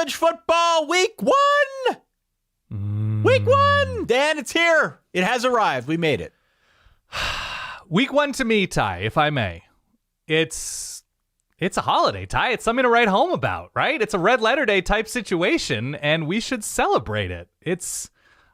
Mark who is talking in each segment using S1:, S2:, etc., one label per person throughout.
S1: college football week 1. Week 1. Dan, it's here. It has arrived. We made it.
S2: Week 1 to me, Ty, if I may. It's a holiday, Ty. It's something to write home about, right? It's a red letter day type situation, and we should celebrate it.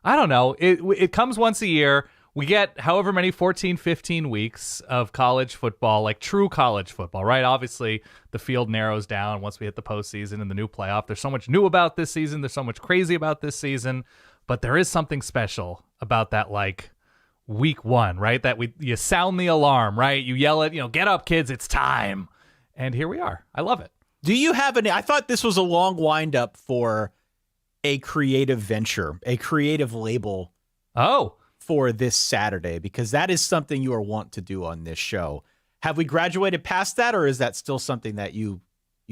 S2: I don't know. It comes once a year. We get however many 14, 15 weeks of college football, like true college football, right? Obviously, the field narrows down once we hit the postseason and the new playoff. There's so much new about this season. There's so much crazy about this season. But there is something special about that, like, week 1, right? That you sound the alarm, right? You yell it, get up, kids, it's time. And here we are. I love it.
S1: Do you have I thought this was a long wind-up for a creative venture, a creative label. For this Saturday, because that is something you are wont to do on this show. Have we graduated past that, or is that still something that you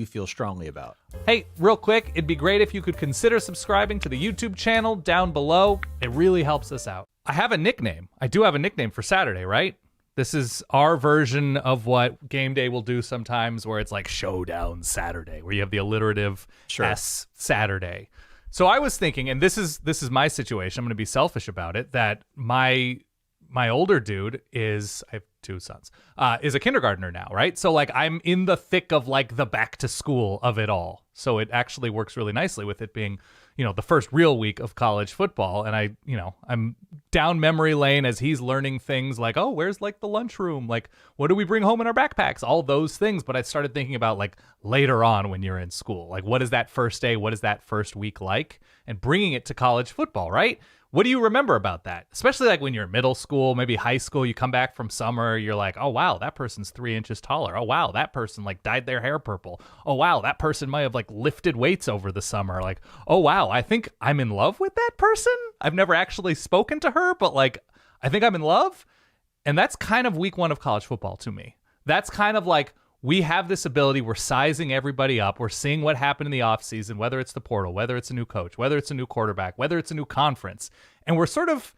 S1: feel strongly about?
S2: Hey, real quick, it'd be great if you could consider subscribing to the YouTube channel down below. It really helps us out. I have a nickname. I do have a nickname for Saturday, right? This is our version of what game day will do sometimes, where it's like Showdown Saturday, where you have the alliterative S Saturday. So I was thinking, and this is my situation, I'm going to be selfish about it, that my older dude is, I have 2 sons, is a kindergartner now, right? So like I'm in the thick of like the back to school of it all. So it actually works really nicely with it being, the first real week of college football. And I'm down memory lane as he's learning things like, oh, where's like the lunchroom? Like, what do we bring home in our backpacks? All those things. But I started thinking about like later on when you're in school, like what is that first day? What is that first week like? And bringing it to college football, right? What do you remember about that? Especially like when you're in middle school, maybe high school, you come back from summer, you're like, oh, wow, that person's 3 inches taller. Oh, wow, that person like dyed their hair purple. Oh, wow, that person might have like lifted weights over the summer. Like, oh, wow, I think I'm in love with that person. I've never actually spoken to her, but like, I think I'm in love. And that's kind of week 1 of college football to me. That's kind of like, we have this ability, we're sizing everybody up, we're seeing what happened in the offseason, whether it's the portal, whether it's a new coach, whether it's a new quarterback, whether it's a new conference, and we're sort of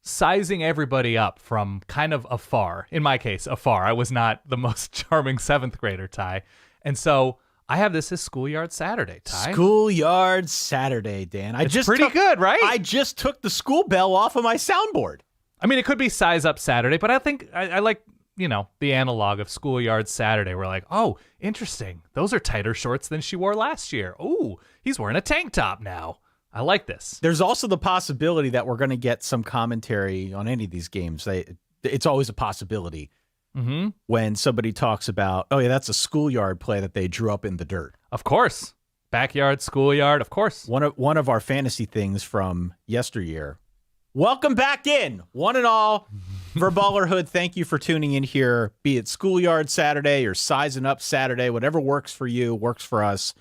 S2: sizing everybody up from kind of afar. In my case, afar. I was not the most charming 7th grader, Ty. And so I have this as Schoolyard Saturday, Ty.
S1: Schoolyard Saturday, Dan.
S2: It's pretty good, right?
S1: I just took the school bell off of my soundboard.
S2: I mean, it could be Size Up Saturday, but I think I like... the analog of Schoolyard Saturday. We're like, oh, interesting. Those are tighter shorts than she wore last year. Ooh, he's wearing a tank top now. I like this.
S1: There's also the possibility that we're going to get some commentary on any of these games. It's always a possibility when somebody talks about, oh, yeah, that's a schoolyard play that they drew up in the dirt.
S2: Of course. Backyard, schoolyard, of course.
S1: One of our fantasy things from yesteryear. Welcome back in, one and all. Verballerhood, thank you for tuning in here, be it Schoolyard Saturday or Sizing Up Saturday, whatever works for you, works for us.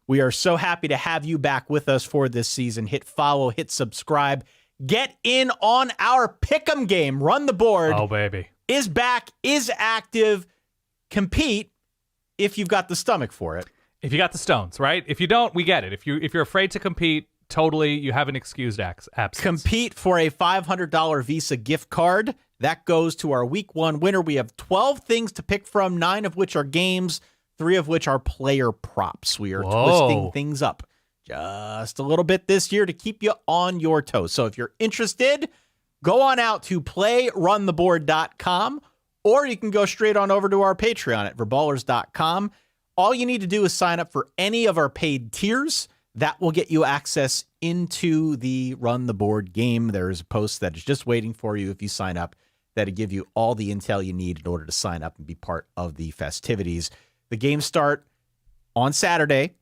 S1: We are so happy to have you back with us for this season. Hit follow, hit subscribe, get in on our pick'em game. Run the board.
S2: Oh, baby.
S1: Is back, is active. Compete if you've got the stomach for it.
S2: If you got the stones, right? If you don't, we get it. If you're afraid to compete, totally, you have an excused absence.
S1: Compete for a $500 Visa gift card. That goes to our week 1 winner. We have 12 things to pick from, 9 of which are games, 3 of which are player props. We are twisting things up just a little bit this year to keep you on your toes. So if you're interested, go on out to playruntheboard.com, or you can go straight on over to our Patreon at verballers.com. All you need to do is sign up for any of our paid tiers. That will get you access into the Run the Board game. There is a post that is just waiting for you if you sign up. That'll give you all the intel you need in order to sign up and be part of the festivities. The games start on Saturday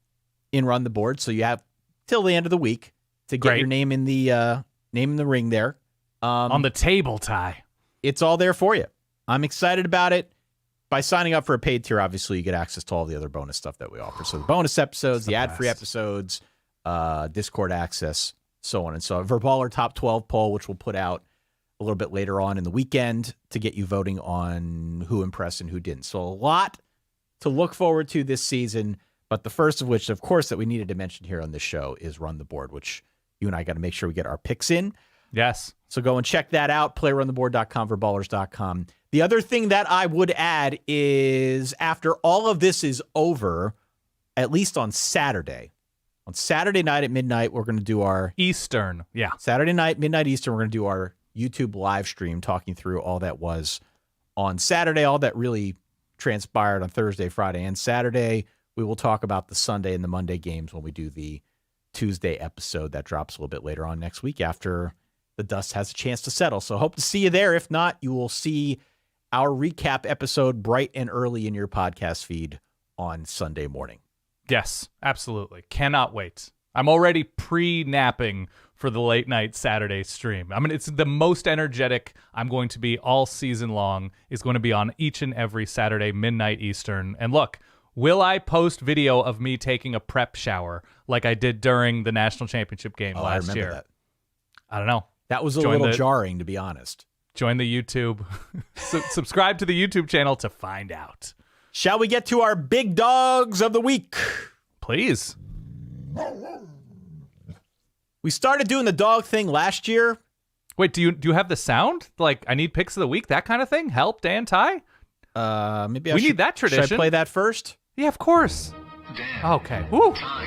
S1: in Run the Board, so you have till the end of the week to get your name in the ring there.
S2: On the table, Ty.
S1: It's all there for you. I'm excited about it. By signing up for a paid tier, obviously, you get access to all the other bonus stuff that we offer. So the bonus episodes, the ad-free episodes, Discord access, so on and so on. Verballer Top 12 poll, which we'll put out a little bit later on in the weekend to get you voting on who impressed and who didn't. So a lot to look forward to this season, but the first of which, of course, that we needed to mention here on this show is Run the Board, which you and I got to make sure we get our picks in.
S2: Yes.
S1: So go and check that out, playruntheboard.com, verballers.com. The other thing that I would add is after all of this is over, at least on Saturday, On Saturday night at midnight, we're going to do our
S2: Eastern. Yeah.
S1: Saturday night, midnight Eastern, we're going to do our YouTube live stream talking through all that was on Saturday, all that really transpired on Thursday, Friday, and Saturday. We will talk about the Sunday and the Monday games when we do the Tuesday episode that drops a little bit later on next week after the dust has a chance to settle. So hope to see you there. If not, you will see our recap episode bright and early in your podcast feed on Sunday morning.
S2: Yes, absolutely. Cannot wait. I'm already pre-napping for the late night Saturday stream. I mean, it's the most energetic I'm going to be all season long is going to be on each and every Saturday, midnight Eastern. And look, will I post video of me taking a prep shower like I did during the national championship game last year?
S1: That.
S2: I don't know.
S1: That was a little jarring, to be honest.
S2: Join the YouTube. Subscribe to the YouTube channel to find out.
S1: Shall we get to our big dogs of the week?
S2: Please.
S1: We started doing the dog thing last year.
S2: Wait, do you have the sound? Like, I need picks of the week, that kind of thing? Help, Dan, Ty?
S1: Maybe
S2: we need that tradition.
S1: Should I play that first?
S2: Yeah, of course.
S3: Dan,
S2: okay. Woo.
S3: Ty,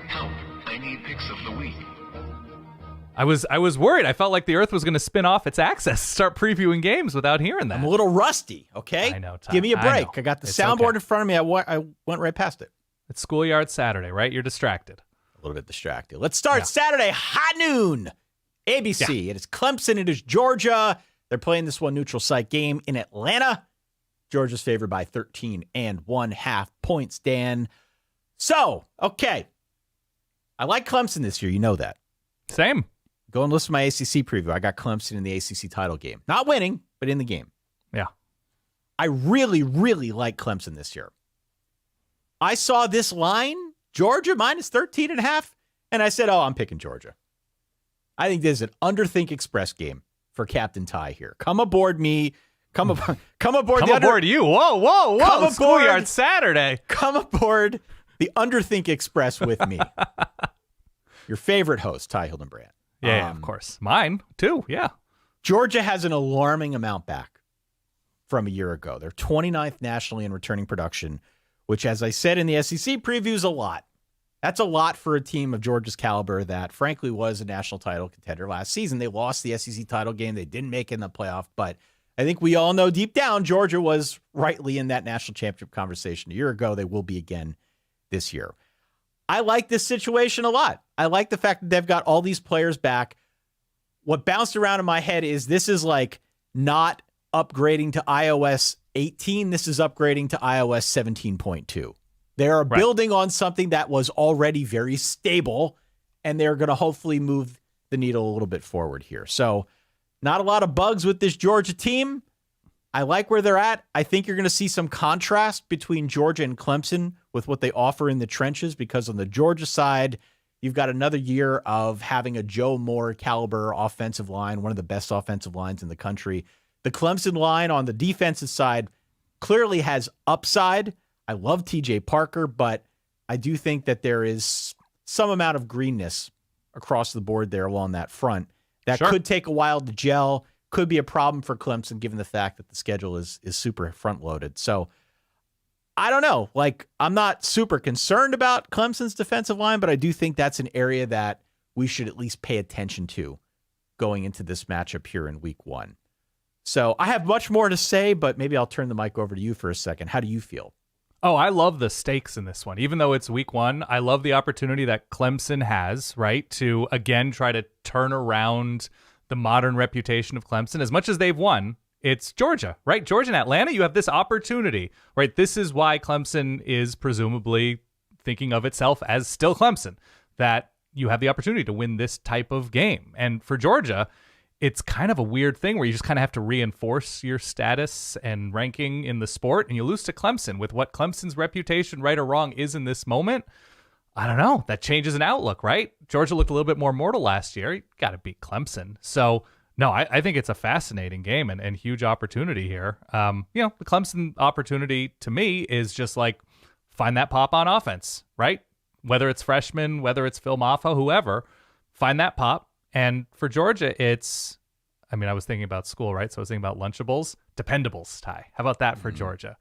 S3: help. I need picks of the week.
S2: I was worried. I felt like the earth was going to spin off its axis, start previewing games without hearing that.
S1: I'm a little rusty, okay?
S2: I know, Ty.
S1: Give me a break. I got the soundboard
S2: okay.
S1: in front of me. I went right past it.
S2: It's Schoolyard Saturday, right? You're distracted.
S1: A little bit distracted. Let's start Saturday, high noon. ABC. It is Clemson. It is Georgia. They're playing this one neutral site game in Atlanta. Georgia's favored by 13.5 points, Dan. So, okay. I like Clemson this year. You know that.
S2: Same.
S1: Go and listen to my ACC preview. I got Clemson in the ACC title game. Not winning, but in the game.
S2: Yeah.
S1: I really, really like Clemson this year. I saw this line, Georgia minus 13.5, and I said, oh, I'm picking Georgia. I think this is an underthink express game for Captain Ty here. Come aboard me. Come aboard.
S2: Come aboard you. Whoa.
S1: Come
S2: Schoolyard
S1: aboard.
S2: Saturday.
S1: Come aboard the Underthink Express with me. Your favorite host, Ty Hildenbrand.
S2: Yeah, of course. Mine, too. Yeah.
S1: Georgia has an alarming amount back from a year ago. They're 29th nationally in returning production, which, as I said in the SEC preview, is a lot. That's a lot for a team of Georgia's caliber that, frankly, was a national title contender last season. They lost the SEC title game. They didn't make it in the playoff, but I think we all know deep down Georgia was rightly in that national championship conversation a year ago. They will be again this year. I like this situation a lot. I like the fact that they've got all these players back. What bounced around in my head is this is like not upgrading to iOS 18. This is upgrading to iOS 17.2. They are building on something that was already very stable, and they're going to hopefully move the needle a little bit forward here. So not a lot of bugs with this Georgia team. I like where they're at. I think you're going to see some contrast between Georgia and Clemson with what they offer in the trenches, because on the Georgia side, you've got another year of having a Joe Moore caliber offensive line, one of the best offensive lines in the country. The Clemson line on the defensive side clearly has upside. I love TJ Parker, but I do think that there is some amount of greenness across the board there along that front that could take a while to gel. Could be a problem for Clemson given the fact that the schedule is super front loaded. So I don't know. Like, I'm not super concerned about Clemson's defensive line, but I do think that's an area that we should at least pay attention to going into this matchup here in week one. So I have much more to say, but maybe I'll turn the mic over to you for a second. How do you feel?
S2: Oh, I love the stakes in this one. Even though it's week one, I love the opportunity that Clemson has, right, to again try to turn around the modern reputation of Clemson. As much as they've won, it's Georgia, right? Georgia and Atlanta, you have this opportunity, right? This is why Clemson is presumably thinking of itself as still Clemson, that you have the opportunity to win this type of game. And for Georgia, it's kind of a weird thing where you just kind of have to reinforce your status and ranking in the sport, and you lose to Clemson with what Clemson's reputation, right or wrong, is in this moment. I don't know. That changes an outlook, right? Georgia looked a little bit more mortal last year. You got to beat Clemson. So, no, I think it's a fascinating game and huge opportunity here. The Clemson opportunity to me is just like find that pop on offense, right? Whether it's freshmen, whether it's Phil Maffa, whoever, find that pop. And for Georgia, I was thinking about school, right? So I was thinking about Lunchables. Dependables, Ty. How about that for Georgia?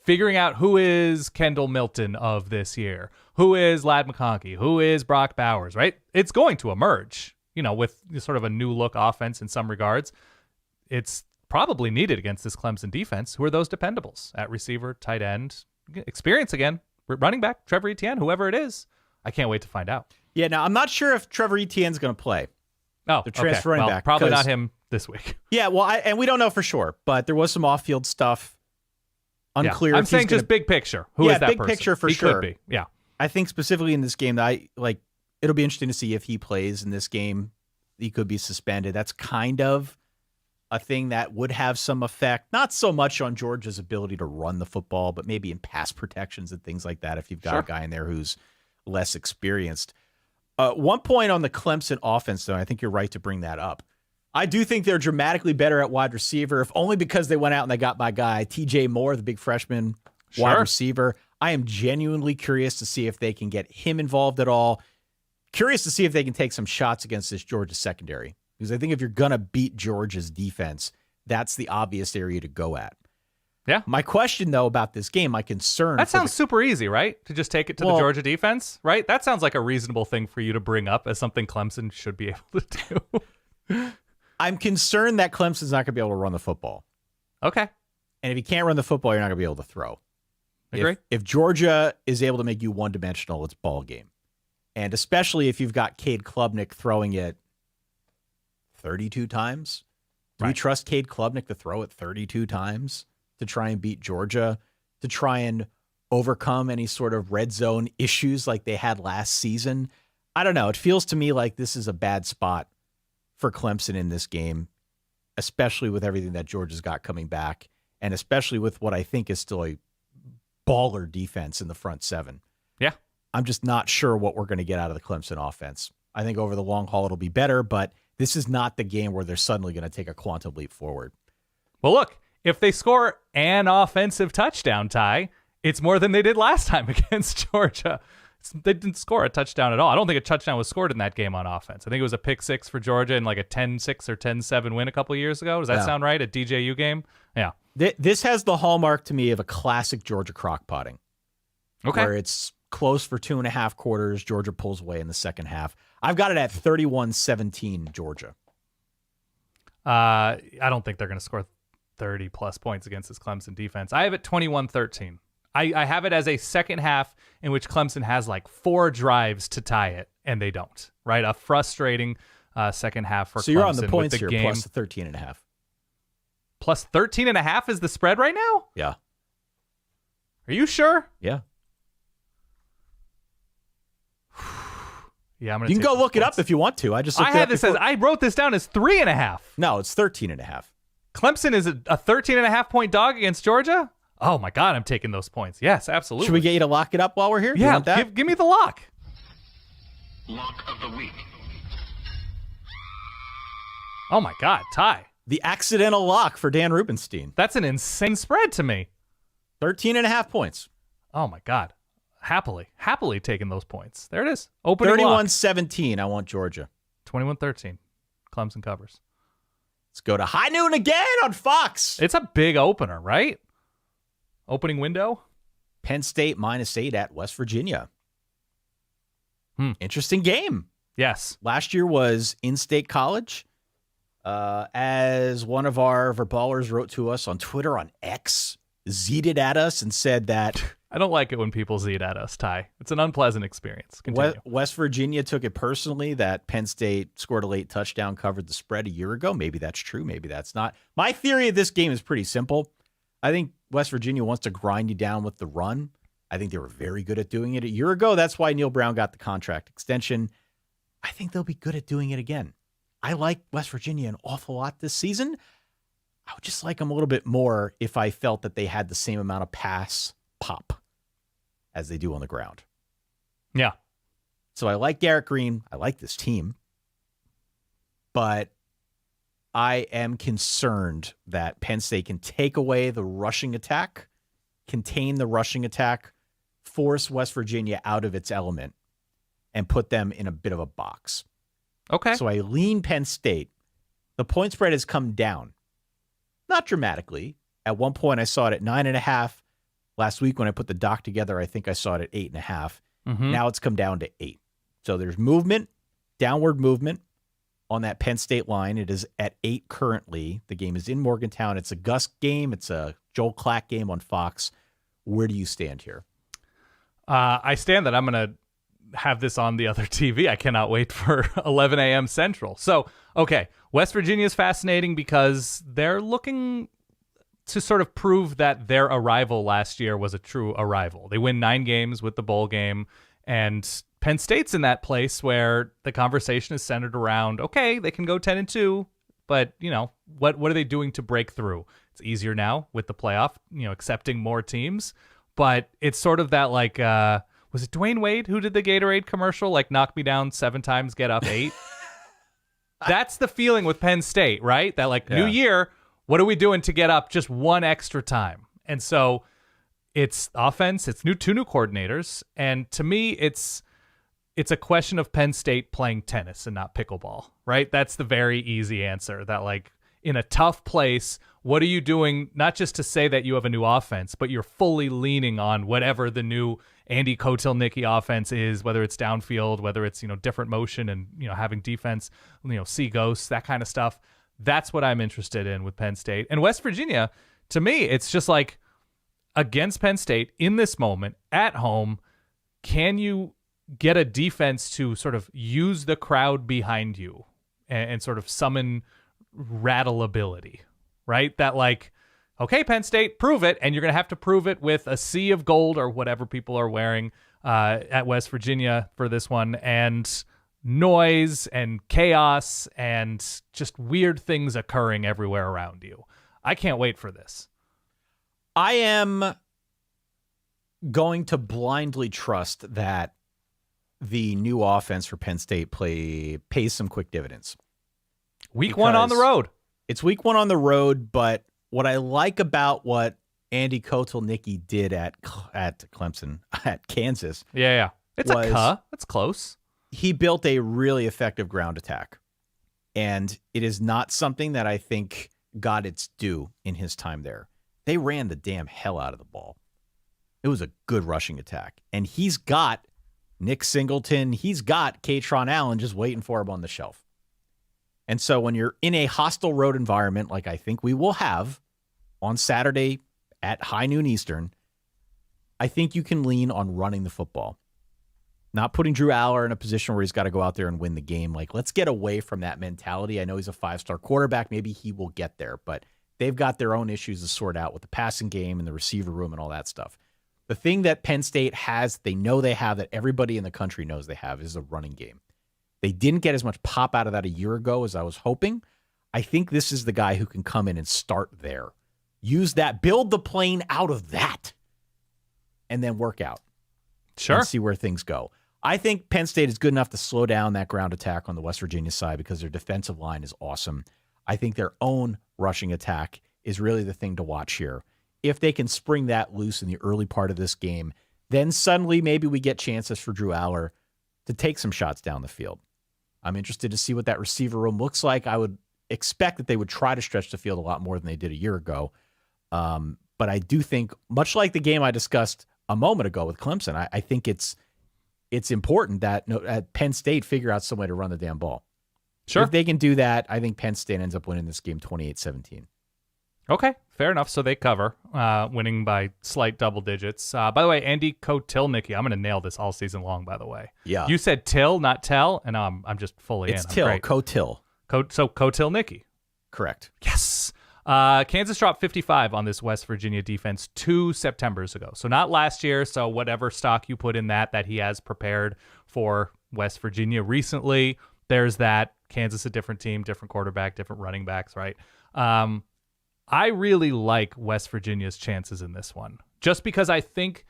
S2: Figuring out who is Kendall Milton of this year, who is Ladd McConkey, who is Brock Bowers, right? It's going to emerge, with sort of a new look offense in some regards. It's probably needed against this Clemson defense. Who are those dependables at receiver, tight end, experience again, running back, Trevor Etienne, whoever it is. I can't wait to find out.
S1: Yeah, now I'm not sure if Trevor Etienne's going to play.
S2: Oh,
S1: the transfer running back.
S2: Probably not him this week.
S1: Yeah, well, and we don't know for sure, but there was some off-field stuff. Unclear.
S2: I'm saying just big picture. Who is that
S1: big
S2: person?
S1: Picture for
S2: he
S1: sure.
S2: Could be. Yeah.
S1: I think specifically in this game that it'll be interesting to see if he plays in this game. He could be suspended. That's kind of a thing that would have some effect, not so much on Georgia's ability to run the football, but maybe in pass protections and things like that if you've got a guy in there who's less experienced. One point on the Clemson offense, though, I think you're right to bring that up. I do think they're dramatically better at wide receiver, if only because they went out and they got my guy, TJ Moore, the big freshman wide receiver. I am genuinely curious to see if they can get him involved at all. Curious to see if they can take some shots against this Georgia secondary. Because I think if you're going to beat Georgia's defense, that's the obvious area to go at.
S2: Yeah.
S1: My question, though, about this game, my concern...
S2: That sounds super easy, right? To just take it to the Georgia defense, right? That sounds like a reasonable thing for you to bring up as something Clemson should be able to do.
S1: I'm concerned that Clemson's not going to be able to run the football.
S2: Okay.
S1: And if you can't run the football, you're not going to be able to throw.
S2: Agree.
S1: If Georgia is able to make you one-dimensional, it's ball game. And especially if you've got Cade Klubnik throwing it 32 times. Do you trust Cade Klubnik to throw it 32 times to try and beat Georgia, to try and overcome any sort of red zone issues like they had last season? I don't know. It feels to me like this is a bad spot for Clemson in this game, especially with everything that Georgia's got coming back, and especially with what I think is still a baller defense in the front seven.
S2: Yeah.
S1: I'm just not sure what we're going to get out of the Clemson offense. I think over the long haul it'll be better, but this is not the game where they're suddenly going to take a quantum leap forward.
S2: Well, look, if they score an offensive touchdown, Ty, it's more than they did last time against Georgia. They didn't score a touchdown at all. I don't think a touchdown was scored in that game on offense. I think it was a pick six for Georgia and like a 10-6 or 10-7 win a couple of years ago. Does that sound right? A DJU game? Yeah.
S1: This has the hallmark to me of a classic Georgia crock-potting.
S2: Okay.
S1: Where it's close for 2.5 quarters. Georgia pulls away in the second half. I've got it at 31-17 Georgia.
S2: I don't think they're going to score 30-plus points against this Clemson defense. I have it 21-13. I have it as a second half in which Clemson has like 4 drives to tie it, and they don't, right? A frustrating second half for Clemson.
S1: So you're on the points here,
S2: game.
S1: plus 13.5.
S2: Plus 13.5 is the spread right now?
S1: Yeah.
S2: Are you sure?
S1: Yeah.
S2: Yeah, I'm gonna.
S1: You can go look it up if you want to.
S2: I wrote this down as 3.5.
S1: No, it's 13.5.
S2: Clemson is a 13.5 point dog against Georgia. Oh my God, I'm taking those points. Yes, absolutely.
S1: Should we get you to lock it up while we're here? Do you want that?
S2: Give me the lock.
S3: Lock of the week.
S2: Oh my God, Ty.
S1: The accidental lock for Dan Rubenstein.
S2: That's an insane spread to me.
S1: 13.5 points.
S2: Oh my God. Happily taking those points. There it is. Opening
S1: 31-17. I want Georgia.
S2: 21-13. Clemson covers.
S1: Let's go to high noon again on Fox.
S2: It's a big opener, right? Opening window.
S1: Penn State -8 at West Virginia. Interesting game.
S2: Yes.
S1: Last year was in-state college. As one of our Verballers wrote to us on Twitter, on X, zeeted at us and said that...
S2: I don't like it when people zeet at us, Ty. It's an unpleasant experience.
S1: West Virginia took it personally that Penn State scored a late touchdown, covered the spread a year ago. Maybe that's true. Maybe that's not. My theory of this game is pretty simple. I think West Virginia wants to grind you down with the run. I think they were very good at doing it a year ago. That's why Neil Brown got the contract extension. I think they'll be good at doing it again. I like West Virginia an awful lot this season. I would just like them a little bit more if I felt that they had the same amount of pass pop as they do on the ground.
S2: Yeah.
S1: So I like Garrett Green. I like this team. But I am concerned that Penn State can take away the rushing attack, contain the rushing attack, force West Virginia out of its element, and put them in a bit of a box.
S2: Okay.
S1: So I lean Penn State. The point spread has come down. Not dramatically, At one point, I saw it at 9.5. Last week, when I put the doc together, I think I saw it at 8.5. Now it's come down to 8. So there's movement, downward movement on that Penn State line. It is at 8 currently. The game is in Morgantown. It's a Gus game. It's a Joel Klatt game on Fox. Where do you stand here?
S2: I stand that I'm going to have this on the other TV. I cannot wait for 11 a.m. Central. So, okay, West Virginia is fascinating because they're looking to sort of prove that their arrival last year was a true arrival. They win 9 games with the bowl game, and Penn State's in that place where the conversation is centered around, okay, they can go 10-2, but, you know, what are they doing to break through? It's easier now with the playoff, you know, accepting more teams, but it's sort of that like, was it Dwayne Wade who did the Gatorade commercial? Like, knock me down 7 times, get up 8. That's the feeling with Penn State, right? That like new year, what are we doing to get up just one extra time? And so it's offense, it's two new coordinators. And to me, it's a question of Penn State playing tennis and not pickleball, right? That's the very easy answer. That like in a tough place, what are you doing? Not just to say that you have a new offense, but you're fully leaning on whatever the new Andy Kotelnicki offense is, whether it's downfield, whether it's, you know, different motion and, you know, having defense, you know, see ghosts, that kind of stuff. That's what I'm interested in with Penn State. And West Virginia, to me, it's just like against Penn State in this moment at home, can you get a defense to sort of use the crowd behind you and sort of summon rattleability, right? That like, okay, Penn State, prove it, and you're going to have to prove it with a sea of gold or whatever people are wearing at West Virginia for this one, and noise and chaos and just weird things occurring everywhere around you. I can't wait for this.
S1: I am going to blindly trust that the new offense for Penn State pays some quick dividends.
S2: Week 1 on the road.
S1: It's week 1 on the road, but what I like about what Andy Kotelnicki did at Clemson, at Kansas.
S2: Yeah. It's close.
S1: He built a really effective ground attack, and it is not something that I think got its due in his time there. They ran the damn hell out of the ball. It was a good rushing attack, and he's got Nick Singleton, he's got Katron Allen just waiting for him on the shelf. And so when you're in a hostile road environment, like I think we will have on Saturday at high noon Eastern, I think you can lean on running the football. Not putting Drew Aller in a position where he's got to go out there and win the game. Like, let's get away from that mentality. I know he's a 5-star quarterback. Maybe he will get there, but they've got their own issues to sort out with the passing game and the receiver room and all that stuff. The thing that Penn State has, they know they have, that everybody in the country knows they have, is a running game. They didn't get as much pop out of that a year ago as I was hoping. I think this is the guy who can come in and start there. Use that, build the plane out of that, and then work out.
S2: Sure.
S1: And see where things go. I think Penn State is good enough to slow down that ground attack on the West Virginia side because their defensive line is awesome. I think their own rushing attack is really the thing to watch here. If they can spring that loose in the early part of this game, then suddenly maybe we get chances for Drew Aller to take some shots down the field. I'm interested to see what that receiver room looks like. I would expect that they would try to stretch the field a lot more than they did a year ago. But I do think, much like the game I discussed a moment ago with Clemson, I think it's important that at Penn State figure out some way to run the damn ball.
S2: Sure.
S1: If they can do that, I think Penn State ends up winning this game 28-17.
S2: Okay, fair enough. So they cover, winning by slight double digits. By the way, Andy Kotelnicki, I'm going to nail this all season long, by the way.
S1: Yeah.
S2: You said Till, not Tell, and I'm just fully
S1: It's
S2: in.
S1: Till, Kotil.
S2: So Kotelnicki.
S1: Correct.
S2: Yes. Kansas dropped 55 on this West Virginia defense 2 Septembers ago. So not last year. So whatever stock you put in that he has prepared for West Virginia recently, there's that. Kansas, a different team, different quarterback, different running backs, right? I really like West Virginia's chances in this one, just because I think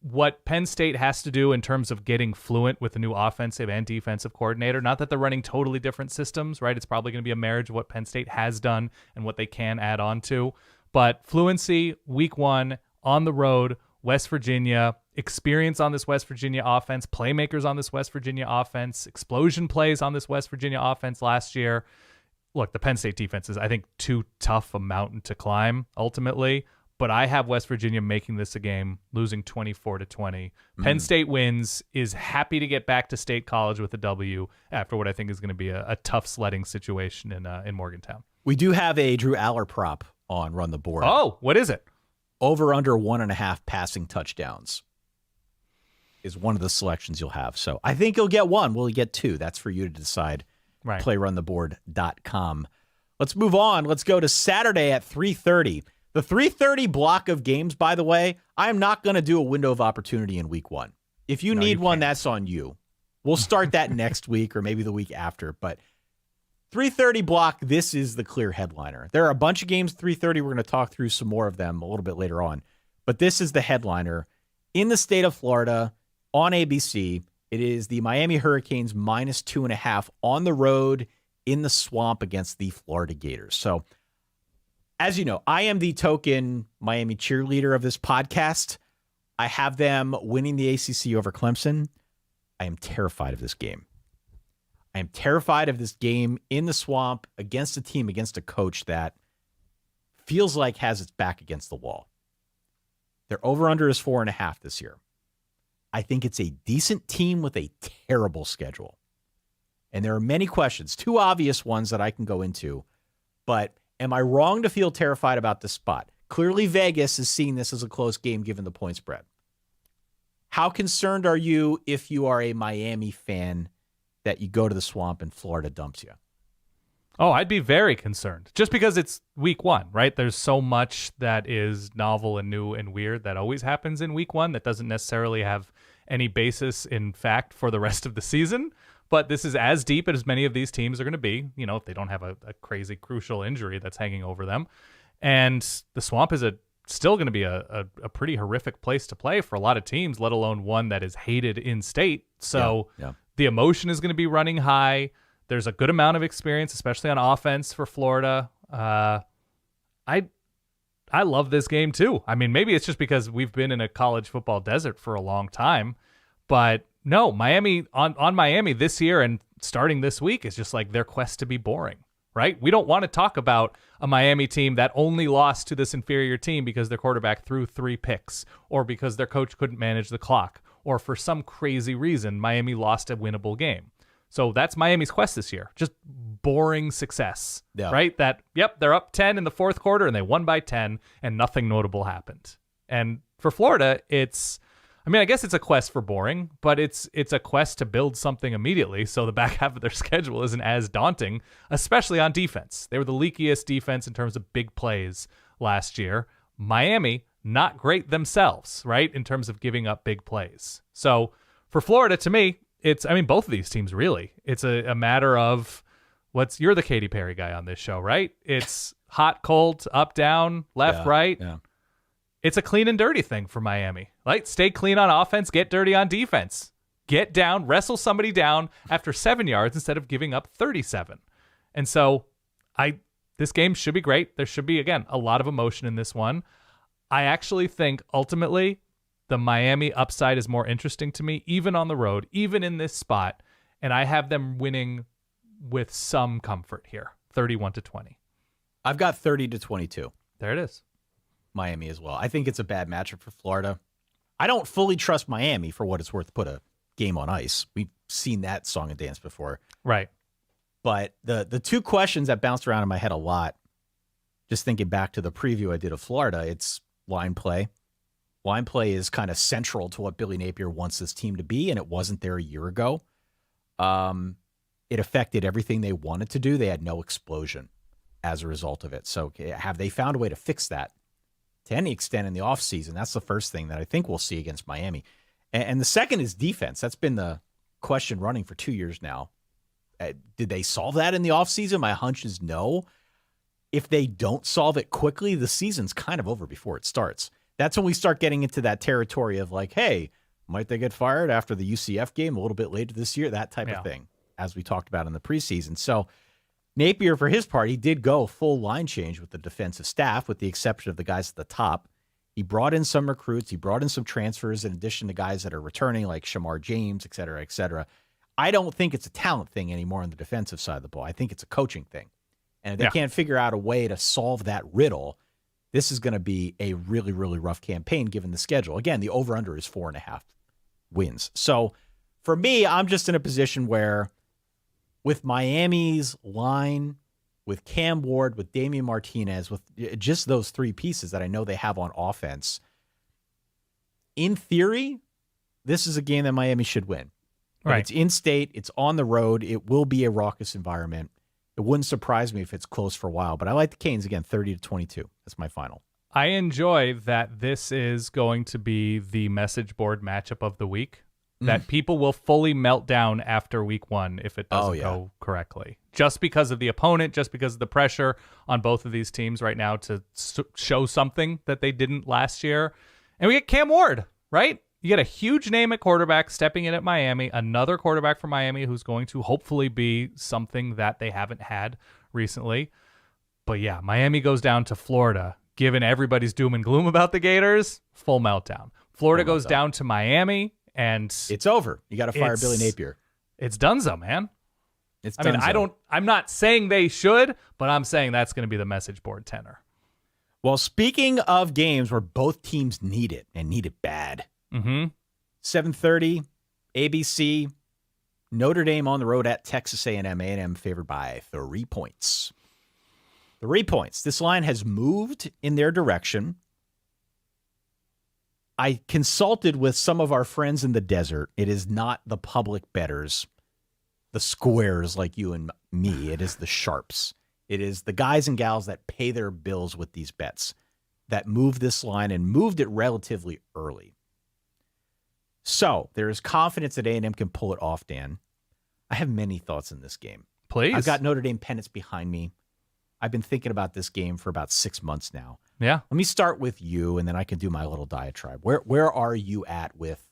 S2: what Penn State has to do in terms of getting fluent with the new offensive and defensive coordinator, not that they're running totally different systems, right? It's probably going to be a marriage of what Penn State has done and what they can add on to. But fluency, week 1, on the road, West Virginia, experience on this West Virginia offense, playmakers on this West Virginia offense, explosion plays on this West Virginia offense last year. look, the Penn State defense is, I think, too tough a mountain to climb ultimately. But I have West Virginia making this a game, losing 24-20. Penn State wins, is happy to get back to State College with a W after what I think is going to be a tough sledding situation in Morgantown.
S1: We do have a Drew Aller prop on Run the Board.
S2: Oh, what is it?
S1: Over under 1.5 passing touchdowns is one of the selections you'll have. So I think you'll get one. Will you get two? That's for you to decide.
S2: Right.
S1: PlayRunTheBoard.com. Let's move on. Let's go to Saturday at 3:30. The 3:30 block of games, by the way, I'm not going to do a window of opportunity in week one. If you need one, that's on you. We'll start that next week or maybe the week after. But 3:30 block, this is the clear headliner. There are a bunch of games 3:30. We're going to talk through some more of them a little bit later on. But this is the headliner. In the state of Florida, on ABC, it is the Miami Hurricanes -2.5 on the road in the Swamp against the Florida Gators. So, as you know, I am the token Miami cheerleader of this podcast. I have them winning the ACC over Clemson. I am terrified of this game. I am terrified of this game in the Swamp against a team, against a coach that feels like has its back against the wall. Their over-under is 4.5 this year. I think it's a decent team with a terrible schedule. And there are many questions, two obvious ones that I can go into. But am I wrong to feel terrified about this spot? Clearly, Vegas is seeing this as a close game given the point spread. How concerned are you if you are a Miami fan that you go to the Swamp and Florida dumps you?
S2: Oh, I'd be very concerned. Just because it's week one, right? There's so much that is novel and new and weird that always happens in week one that doesn't necessarily have any basis in fact for the rest of the season. But this is as deep as many of these teams are going to be, you know, if they don't have a crazy crucial injury that's hanging over them. And the Swamp is still going to be a pretty horrific place to play for a lot of teams, let alone one that is hated in state. So the emotion is going to be running high. There's a good amount of experience, especially on offense for Florida. I love this game too. I mean, maybe it's just because we've been in a college football desert for a long time, but no, Miami on Miami this year and starting this week is just like their quest to be boring, right? We don't want to talk about a Miami team that only lost to this inferior team because their quarterback threw 3 picks or because their coach couldn't manage the clock or for some crazy reason Miami lost a winnable game. So that's Miami's quest this year. Just boring success, right? They're up 10 in the fourth quarter and they won by 10 and nothing notable happened. And for Florida, I guess it's a quest for boring, but it's a quest to build something immediately. So the back half of their schedule isn't as daunting, especially on defense. They were the leakiest defense in terms of big plays last year. Miami, not great themselves, right? In terms of giving up big plays. So for Florida, to me, both of these teams really. It's a matter of you're the Katy Perry guy on this show, right? It's hot, cold, up, down, left, right.
S1: Yeah.
S2: It's a clean and dirty thing for Miami. Like, stay clean on offense, get dirty on defense. Get down, wrestle somebody down after 7 yards instead of giving up 37. And so this game should be great. There should be, again, a lot of emotion in this one. I actually think ultimately the Miami upside is more interesting to me, even on the road, even in this spot. And I have them winning with some comfort here, 31-20.
S1: I've got 30-22.
S2: There it is.
S1: Miami as well. I think it's a bad matchup for Florida. I don't fully trust Miami for what it's worth to put a game on ice. We've seen that song and dance before.
S2: Right.
S1: But the two questions that bounced around in my head a lot, just thinking back to the preview I did of Florida, it's line play. Line play is kind of central to what Billy Napier wants this team to be, and it wasn't there a year ago. It affected everything they wanted to do. They had no explosion as a result of it. So have they found a way to fix that to any extent in the offseason? That's the first thing that I think we'll see against Miami. And the second is defense. That's been the question running for 2 years now. Did they solve that in the offseason? My hunch is no. If they don't solve it quickly, the season's kind of over before it starts. That's when we start getting into that territory of like, hey, might they get fired after the UCF game a little bit later this year? That type of thing, as we talked about in the preseason. So Napier, for his part, he did go full line change with the defensive staff, with the exception of the guys at the top. He brought in some recruits. He brought in some transfers in addition to guys that are returning like Shamar James, et cetera, et cetera. I don't think it's a talent thing anymore on the defensive side of the ball. I think it's a coaching thing. And if they can't figure out a way to solve that riddle, this is going to be a really, really rough campaign given the schedule. Again, the over-under is 4.5 wins. So for me, I'm just in a position where with Miami's line, with Cam Ward, with Damian Martinez, with just those three pieces that I know they have on offense, in theory, this is a game that Miami should win. But it's in-state. It's on the road. It will be a raucous environment. It wouldn't surprise me if it's close for a while. But I like the Canes again, 30-22. That's my final.
S2: I enjoy that this is going to be the message board matchup of the week, that people will fully melt down after week one if it doesn't go correctly. Just because of the opponent, just because of the pressure on both of these teams right now to show something that they didn't last year. And we get Cam Ward, right? You get a huge name at quarterback stepping in at Miami, another quarterback from Miami who's going to hopefully be something that they haven't had recently. But yeah, Miami goes down to Florida. Given everybody's doom and gloom about the Gators, full meltdown. Florida goes down to Miami, and
S1: it's over. You got to fire Billy Napier.
S2: It's donezo, man.
S1: I mean,
S2: I'm not saying they should, but I'm saying that's going to be the message board tenor.
S1: Well, speaking of games where both teams need it and need it bad. 7:30, ABC, Notre Dame on the road at Texas A&M. A&M favored by 3 points. 3 points. This line has moved in their direction. I consulted with some of our friends in the desert. It is not the public bettors, the squares like you and me. It is the sharps. It is the guys and gals that pay their bills with these bets that moved this line and moved it relatively early. So there is confidence that A&M can pull it off, Dan. I have many thoughts in this game.
S2: Please.
S1: I've got Notre Dame pennants behind me. I've been thinking about this game for about 6 months now.
S2: Yeah.
S1: Let me start with you, and then I can do my little diatribe. Where are you at with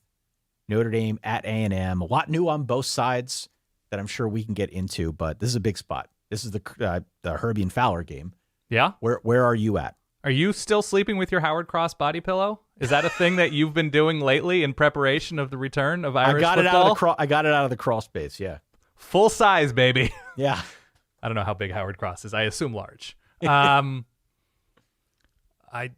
S1: Notre Dame at A&M? A lot new on both sides that I'm sure we can get into, but this is a big spot. This is the Herbie and Fowler game.
S2: Yeah.
S1: Where are you at?
S2: Are you still sleeping with your Howard Cross body pillow? Is that a thing that you've been doing lately in preparation of the return of Irish football?
S1: I got it out of the crawl space, yeah.
S2: Full size, baby.
S1: Yeah.
S2: I don't know how big Howard Cross is. I assume large.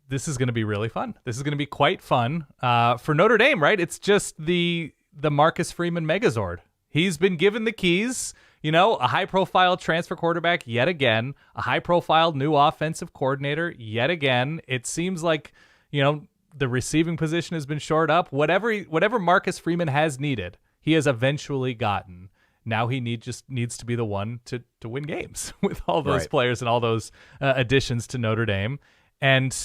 S2: This is going to be really fun. This is going to be quite fun for Notre Dame, right? It's just the Marcus Freeman Megazord. He's been given the keys. You know, a high-profile transfer quarterback yet again, a high-profile new offensive coordinator yet again. It seems like, you know, the receiving position has been shored up. Whatever Marcus Freeman has needed, he has eventually gotten. Now he just needs to be the one to win games with all those players and all those additions to Notre Dame. And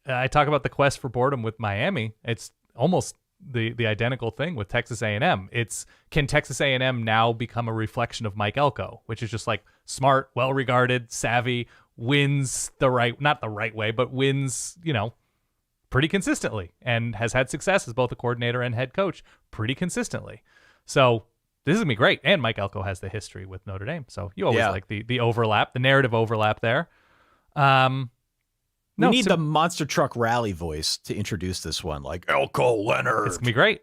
S2: I talk about the quest for boredom with Miami. It's almost the identical thing with Texas A&M. It's, can Texas A&M now become a reflection of Mike Elko, which is just like smart, well-regarded, savvy, wins not the right way, but wins, you know, pretty consistently and has had success as both a coordinator and head coach pretty consistently. So this is going to be great. And Mike Elko has the history with Notre Dame. So you always like the overlap, the narrative overlap there.
S1: We need the monster truck rally voice to introduce this one, like Elko Leonard.
S2: It's going to be great.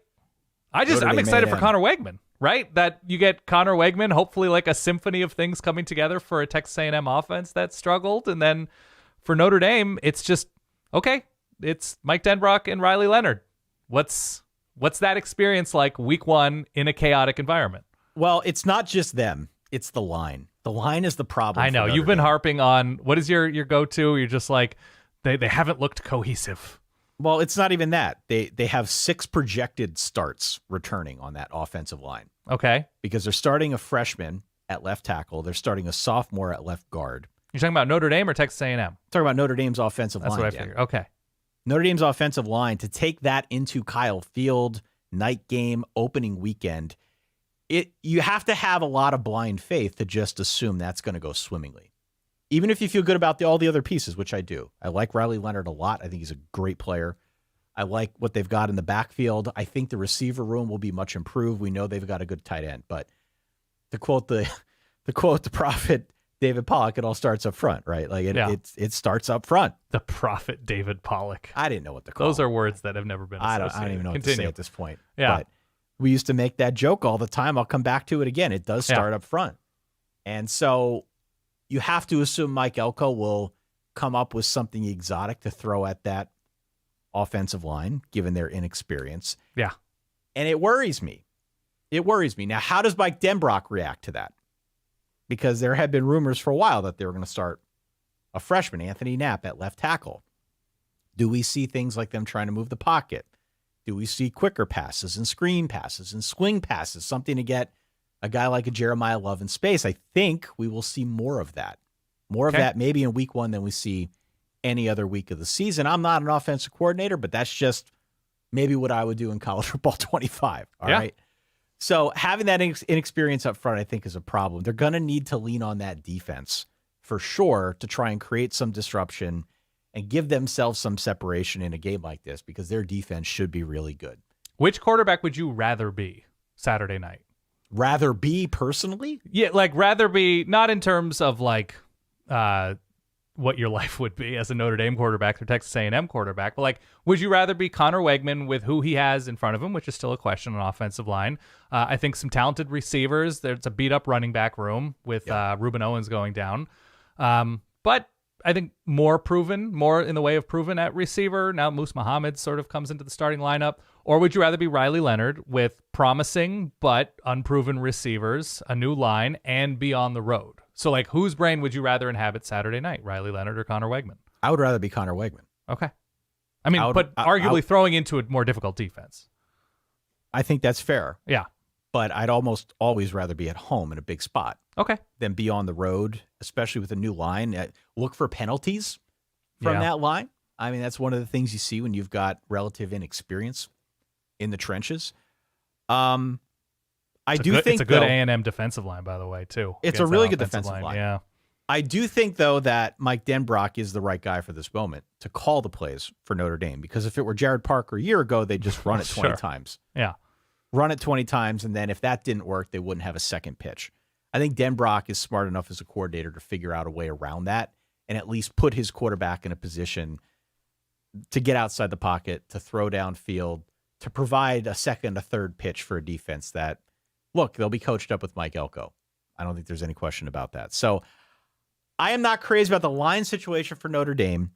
S2: I'm excited for Connor Wegman, right? That you get Connor Wegman, hopefully like a symphony of things coming together for a Texas A&M offense that struggled. And then for Notre Dame, it's just, okay, it's Mike Denbrock and Riley Leonard. What's that experience like week one in a chaotic environment?
S1: Well, it's not just them. It's the line. The line is the problem.
S2: I know. You've been harping on, what is your go-to? You're just like, they haven't looked cohesive.
S1: Well, it's not even that. They have 6 projected starts returning on that offensive line.
S2: Okay.
S1: Because they're starting a freshman at left tackle. They're starting a sophomore at left guard.
S2: You're talking about Notre Dame or Texas A&M?
S1: Talking about Notre Dame's offensive line.
S2: That's what I figured. Okay.
S1: Notre Dame's offensive line, to take that into Kyle Field, night game, opening weekend, you have to have a lot of blind faith to just assume that's going to go swimmingly. Even if you feel good about all the other pieces, which I do. I like Riley Leonard a lot. I think he's a great player. I like what they've got in the backfield. I think the receiver room will be much improved. We know they've got a good tight end. But to quote the prophet David Pollock, it all starts up front, right? Like it starts up front.
S2: The prophet David Pollock.
S1: I didn't know what to call
S2: those are words that have never been associated.
S1: I don't even know what to say at this point.
S2: Yeah.
S1: But we used to make that joke all the time. I'll come back to it again. It does start up front. And so you have to assume Mike Elko will come up with something exotic to throw at that offensive line, given their inexperience.
S2: Yeah.
S1: And it worries me. Now, how does Mike Denbrock react to that? Because there had been rumors for a while that they were going to start a freshman, Anthony Knapp, at left tackle. Do we see things like them trying to move the pocket? Do we see quicker passes and screen passes and swing passes, something to get a guy like a Jeremiah Love in space? I think we will see more of that. More of that maybe in week 1 than we see any other week of the season. I'm not an offensive coordinator, but that's just maybe what I would do in college football 25. All right. So having that inexperience up front, I think, is a problem. They're going to need to lean on that defense for sure to try and create some disruption and give themselves some separation in a game like this, because their defense should be really good.
S2: Which quarterback would you rather be Saturday night?
S1: Rather be personally?
S2: Yeah, like rather be, not in terms of like what your life would be as a Notre Dame quarterback or Texas A&M quarterback, but like, would you rather be Connor Wegman with who he has in front of him, which is still a question on offensive line? I think some talented receivers. There's a beat up running back room with Reuben Owens going down. But I think more in the way of proven at receiver. Now Moose Muhammad sort of comes into the starting lineup. Or would you rather be Riley Leonard with promising but unproven receivers, a new line, and be on the road? So, like, whose brain would you rather inhabit Saturday night, Riley Leonard or Connor Wegman?
S1: I would rather be Connor Wegman.
S2: Okay. I mean, arguably throwing into a more difficult defense.
S1: I think that's fair.
S2: Yeah.
S1: But I'd almost always rather be at home in a big spot.
S2: Okay.
S1: Than be on the road, especially with a new line. Look for penalties from that line. I mean, that's one of the things you see when you've got relative inexperience in the trenches. It's a good A&M defensive line, by the way, too. It's a really good defensive line.
S2: Yeah.
S1: I do think, though, that Mike Denbrock is the right guy for this moment to call the plays for Notre Dame, because if it were Jared Parker a year ago, they'd just run it 20 times.
S2: Yeah.
S1: Run it 20 times, and then if that didn't work, they wouldn't have a second pitch. I think Denbrock is smart enough as a coordinator to figure out a way around that and at least put his quarterback in a position to get outside the pocket, to throw downfield, to provide a second, a third pitch for a defense that, look, they'll be coached up with Mike Elko. I don't think there's any question about that. So I am not crazy about the line situation for Notre Dame.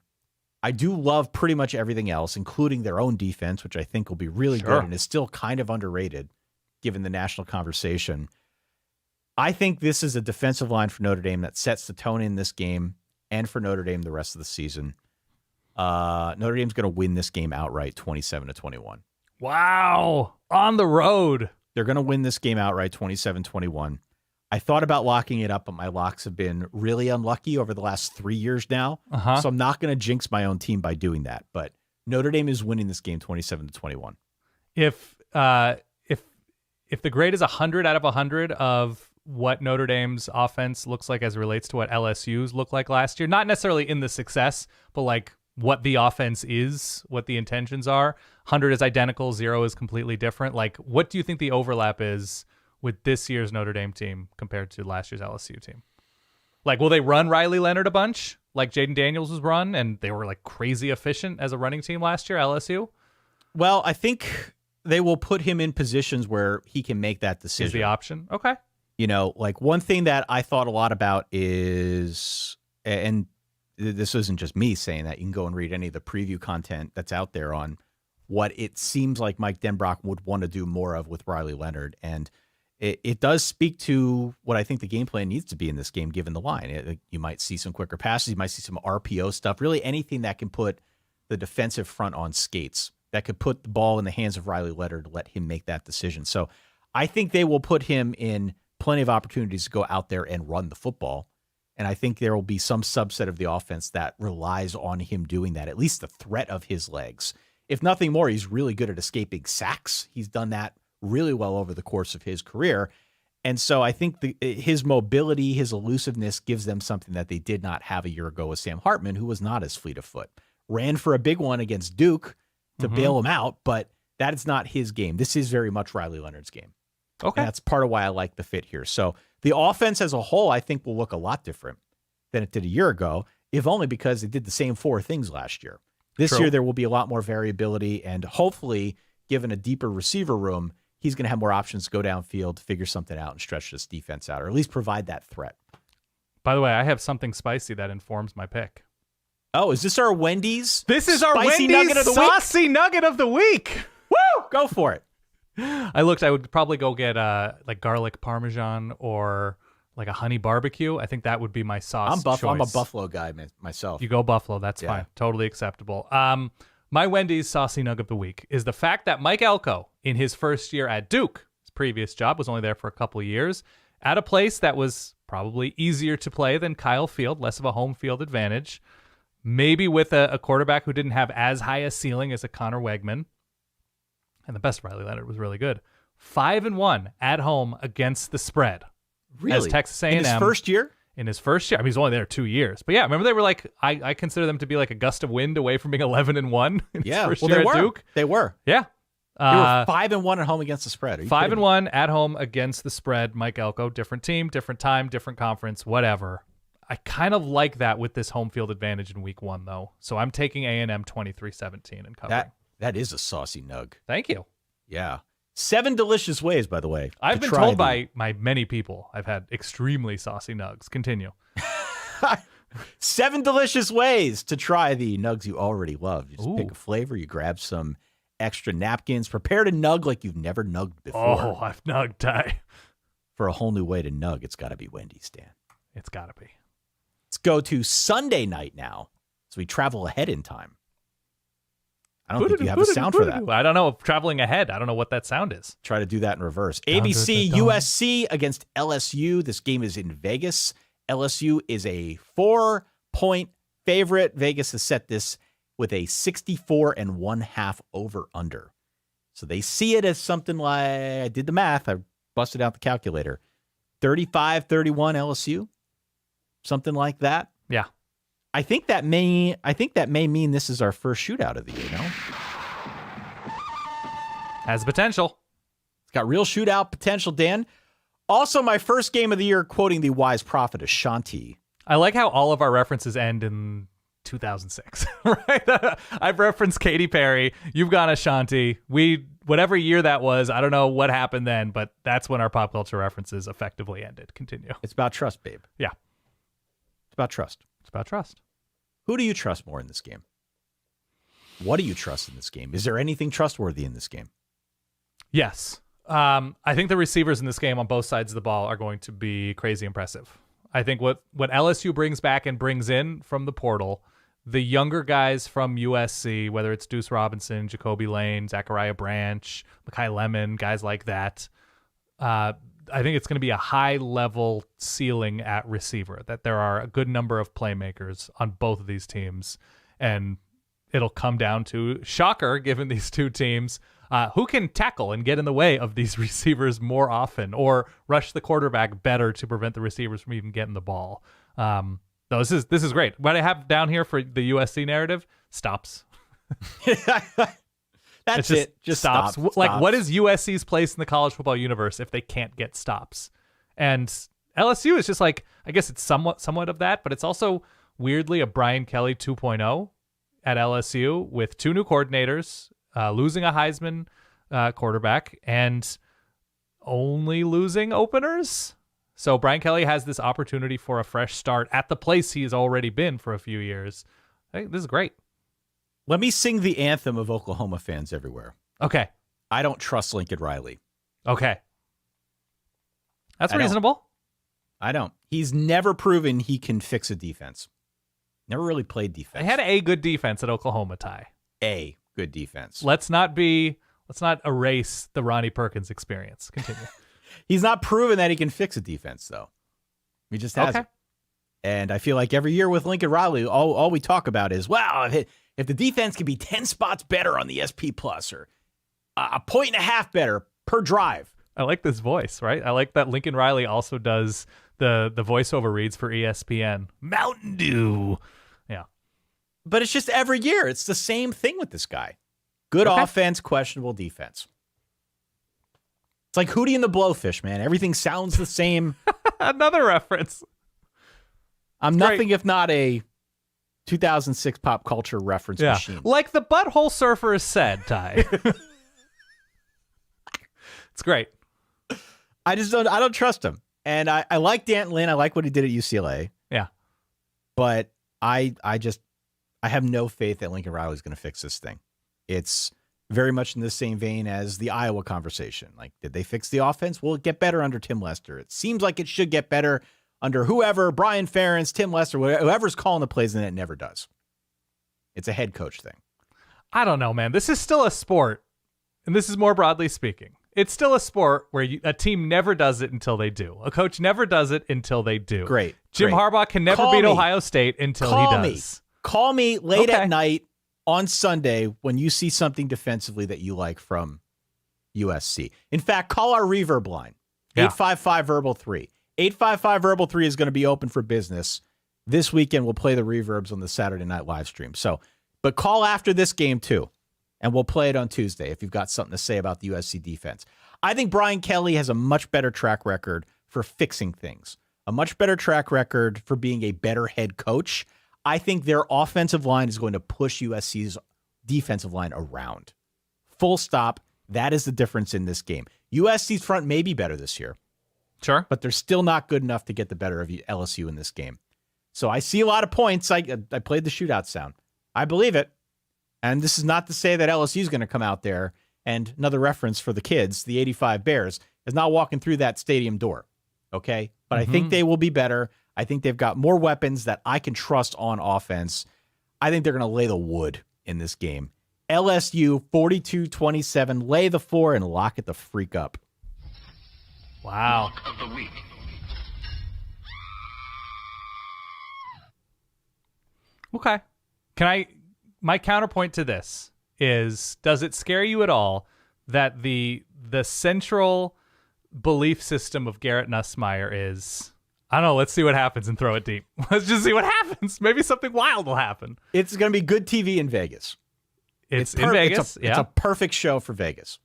S1: I do love pretty much everything else, including their own defense, which I think will be really good and is still kind of underrated given the national conversation. I think this is a defensive line for Notre Dame that sets the tone in this game and for Notre Dame the rest of the season. Notre Dame's going to win this game outright 27-21.
S2: Wow. On the road.
S1: They're going to win this game outright 27-21. I thought about locking it up, but my locks have been really unlucky over the last 3 years now. So I'm not going to jinx my own team by doing that. But Notre Dame is winning this game 27-21.
S2: If the grade is 100 out of 100 of what Notre Dame's offense looks like as it relates to what LSU's looked like last year, not necessarily in the success, but like what the offense is, what the intentions are. 100 is identical, 0 is completely different. Like, what do you think the overlap is with this year's Notre Dame team compared to last year's LSU team? Like, will they run Riley Leonard a bunch like Jaden Daniels was run, and they were like crazy efficient as a running team last year, LSU?
S1: Well, I think they will put him in positions where he can make that decision.
S2: Is the option. Okay.
S1: You know, like one thing that I thought a lot about is, and this isn't just me saying that, you can go and read any of the preview content that's out there on what it seems like Mike Denbrock would want to do more of with Riley Leonard. And it does speak to what I think the game plan needs to be in this game, given the line. You might see some quicker passes. You might see some RPO stuff, really anything that can put the defensive front on skates, that could put the ball in the hands of Riley Leonard to let him make that decision. So I think they will put him in plenty of opportunities to go out there and run the football. And I think there will be some subset of the offense that relies on him doing that, at least the threat of his legs. If nothing more, he's really good at escaping sacks. He's done that really well over the course of his career. And so I think his mobility, his elusiveness gives them something that they did not have a year ago with Sam Hartman, who was not as fleet of foot. Ran for a big one against Duke to bail him out, but that is not his game. This is very much Riley Leonard's game.
S2: Okay.
S1: And that's part of why I like the fit here. So the offense as a whole, I think, will look a lot different than it did a year ago, if only because they did the same 4 things last year. This year, there will be a lot more variability, and hopefully, given a deeper receiver room, he's going to have more options to go downfield, figure something out, and stretch this defense out, or at least provide that threat.
S2: By the way, I have something spicy that informs my pick.
S1: Oh, is this our Wendy's?
S2: This is our
S1: spicy
S2: Wendy's
S1: nugget of the
S2: saucy nugget of the week.
S1: Woo! Go for it.
S2: I would probably go get like garlic parmesan or like a honey barbecue. I think that would be my sauce choice.
S1: I'm a Buffalo guy myself.
S2: You go Buffalo. That's fine. Totally acceptable. My Wendy's saucy nugget of the week is the fact that Mike Elko, in his first year at Duke, his previous job, was only there for a couple of years, at a place that was probably easier to play than Kyle Field, less of a home field advantage, maybe with a quarterback who didn't have as high a ceiling as a Connor Wegman. And the best Riley Leonard was really good. 5-1 at home against the spread.
S1: Really?
S2: As Texas A&M.
S1: In his first year?
S2: In his first year. I mean, he's only there 2 years. But yeah, remember they were like, I consider them to be like a gust of wind away from being 11-1 in his first year at Duke.
S1: They were.
S2: Yeah.
S1: They were 5-1 at home against the spread.
S2: 5-1 at home against the spread. Mike Elko, different team, different time, different conference, whatever. I kind of like that with this home field advantage in week 1, though. So I'm taking A&M 23-17 and covering.
S1: That is a saucy nug.
S2: Thank you.
S1: Yeah. 7 delicious ways, by the way.
S2: I've been told by many people I've had extremely saucy nugs. Continue.
S1: 7 delicious ways to try the nugs you already love. You just
S2: Ooh.
S1: pick a flavor, you grab some extra napkins, prepare to nug like you've never nugged before.
S2: Oh, I've nugged, Ty.
S1: For a whole new way to nug, it's got to be Wendy's, Dan.
S2: It's got to be.
S1: Let's go to Sunday night now, so we travel ahead in time. I don't think you have a sound for that.
S2: I don't know. Traveling ahead. I don't know what that sound is.
S1: Try to do that in reverse. ABC USC against LSU. This game is in Vegas. LSU is a 4-point favorite. Vegas has set this with a 64.5 over under. So they see it as something like, I did the math. I busted out the calculator. 35-31 LSU. Something like that.
S2: Yeah.
S1: I think that may mean this is our first shootout of the year, no?
S2: Has potential.
S1: It's got real shootout potential, Dan. Also, my first game of the year, quoting the wise prophet Ashanti.
S2: I like how all of our references end in 2006, right? I've referenced Katy Perry. You've gone Ashanti. Whatever year that was, I don't know what happened then, but that's when our pop culture references effectively ended. Continue.
S1: It's about trust, babe.
S2: Yeah.
S1: It's about trust.
S2: It's about trust.
S1: Who do you trust more in this game? What do you trust in this game? Is there anything trustworthy in this game?
S2: Yes. I think the receivers in this game on both sides of the ball are going to be crazy impressive. I think what LSU brings back and brings in from the portal, the younger guys from USC, whether it's Deuce Robinson, Jacoby Lane, Zachariah Branch, Mekhi Lemon, guys like that, I think it's going to be a high-level ceiling at receiver, that there are a good number of playmakers on both of these teams, and it'll come down to, shocker, given these two teams, who can tackle and get in the way of these receivers more often or rush the quarterback better to prevent the receivers from even getting the ball. No, this is great. What I have down here for the USC narrative, stops.
S1: That's it. Just
S2: stops.
S1: stops.
S2: Like, what is USC's place in the college football universe if they can't get stops? And LSU is just like, I guess it's somewhat of that, but it's also weirdly a Brian Kelly 2.0 at LSU with 2 new coordinators, losing a Heisman quarterback, and only losing openers. So Brian Kelly has this opportunity for a fresh start at the place he's already been for a few years. I think this is great.
S1: Let me sing the anthem of Oklahoma fans everywhere.
S2: Okay.
S1: I don't trust Lincoln Riley.
S2: Okay. That's reasonable.
S1: I don't. He's never proven he can fix a defense. Never really played defense.
S2: I had a good defense at Oklahoma, Ty.
S1: A good defense.
S2: Let's not erase the Ronnie Perkins experience. Continue.
S1: He's not proven that he can fix a defense, though. He just hasn't. And I feel like every year with Lincoln Riley, all we talk about is, wow, if the defense can be 10 spots better on the SP Plus or a 1.5 better per drive.
S2: I like this voice, right? I like that Lincoln Riley also does the voiceover reads for ESPN. Mountain Dew. Yeah.
S1: But it's just every year. It's the same thing with this guy. Good offense, questionable defense. It's like Hootie and the Blowfish, man. Everything sounds the same.
S2: Another reference.
S1: I'm nothing if not a 2006 pop culture reference machine.
S2: Like the Butthole Surfer said, Ty. It's great.
S1: I don't trust him. And I like Dan Lynn. I like what he did at UCLA.
S2: Yeah.
S1: But I have no faith that Lincoln Riley is going to fix this thing. It's very much in the same vein as the Iowa conversation. Like, did they fix the offense? Will it get better under Tim Lester? It seems like it should get better under whoever, Brian Ferentz, Tim Lester, whoever's calling the plays, and it never does. It's a head coach thing.
S2: I don't know, man. This is still a sport, and this is more broadly speaking. It's still a sport where a team never does it until they do. A coach never does it until they do.
S1: Great.
S2: Jim Harbaugh can never beat Ohio State until he does.
S1: Call me late at night on Sunday when you see something defensively that you like from USC. In fact, call our reverb line, 855-VERBAL-3. 855-VERBAL-3 is going to be open for business. This weekend, we'll play the reverbs on the Saturday night live stream. But call after this game, too, and we'll play it on Tuesday if you've got something to say about the USC defense. I think Brian Kelly has a much better track record for fixing things, a much better track record for being a better head coach. I think their offensive line is going to push USC's defensive line around. Full stop. That is the difference in this game. USC's front may be better this year.
S2: Sure.
S1: But they're still not good enough to get the better of LSU in this game. So I see a lot of points. I played the shootout sound. I believe it. And this is not to say that LSU is going to come out there, and another reference for the kids, the 85 Bears, is not walking through that stadium door. Okay? But I think they will be better. I think they've got more weapons that I can trust on offense. I think they're going to lay the wood in this game. LSU 42-27, lay the 4 and lock it the freak up.
S2: Wow.
S3: Lock of the week.
S2: Okay. My counterpoint to this is, does it scare you at all that the central belief system of Garrett Nussmeier is, I don't know, let's see what happens and throw it deep. Let's just see what happens. Maybe something wild will happen.
S1: It's going to be good TV in Vegas.
S2: It's in Vegas.
S1: It's a perfect show for Vegas.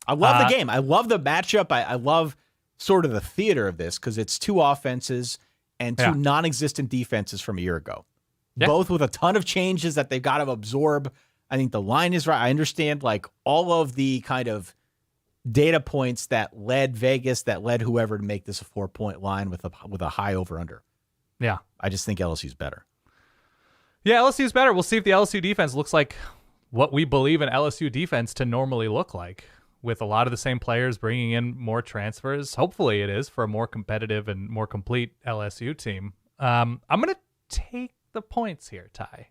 S1: I love the game. I love the matchup. I love sort of the theater of this because it's two offenses and two non-existent defenses from a year ago. Yeah. Both with a ton of changes that they've got to absorb. I think the line is right. I understand like all of the kind of data points that led Vegas, that led whoever to make this a 4-point line with a high over-under.
S2: Yeah.
S1: I just think LSU's better.
S2: Yeah, LSU's better. We'll see if the LSU defense looks like what we believe an LSU defense to normally look like, with a lot of the same players, bringing in more transfers. Hopefully it is for a more competitive and more complete LSU team. I'm going to take the points here, Ty.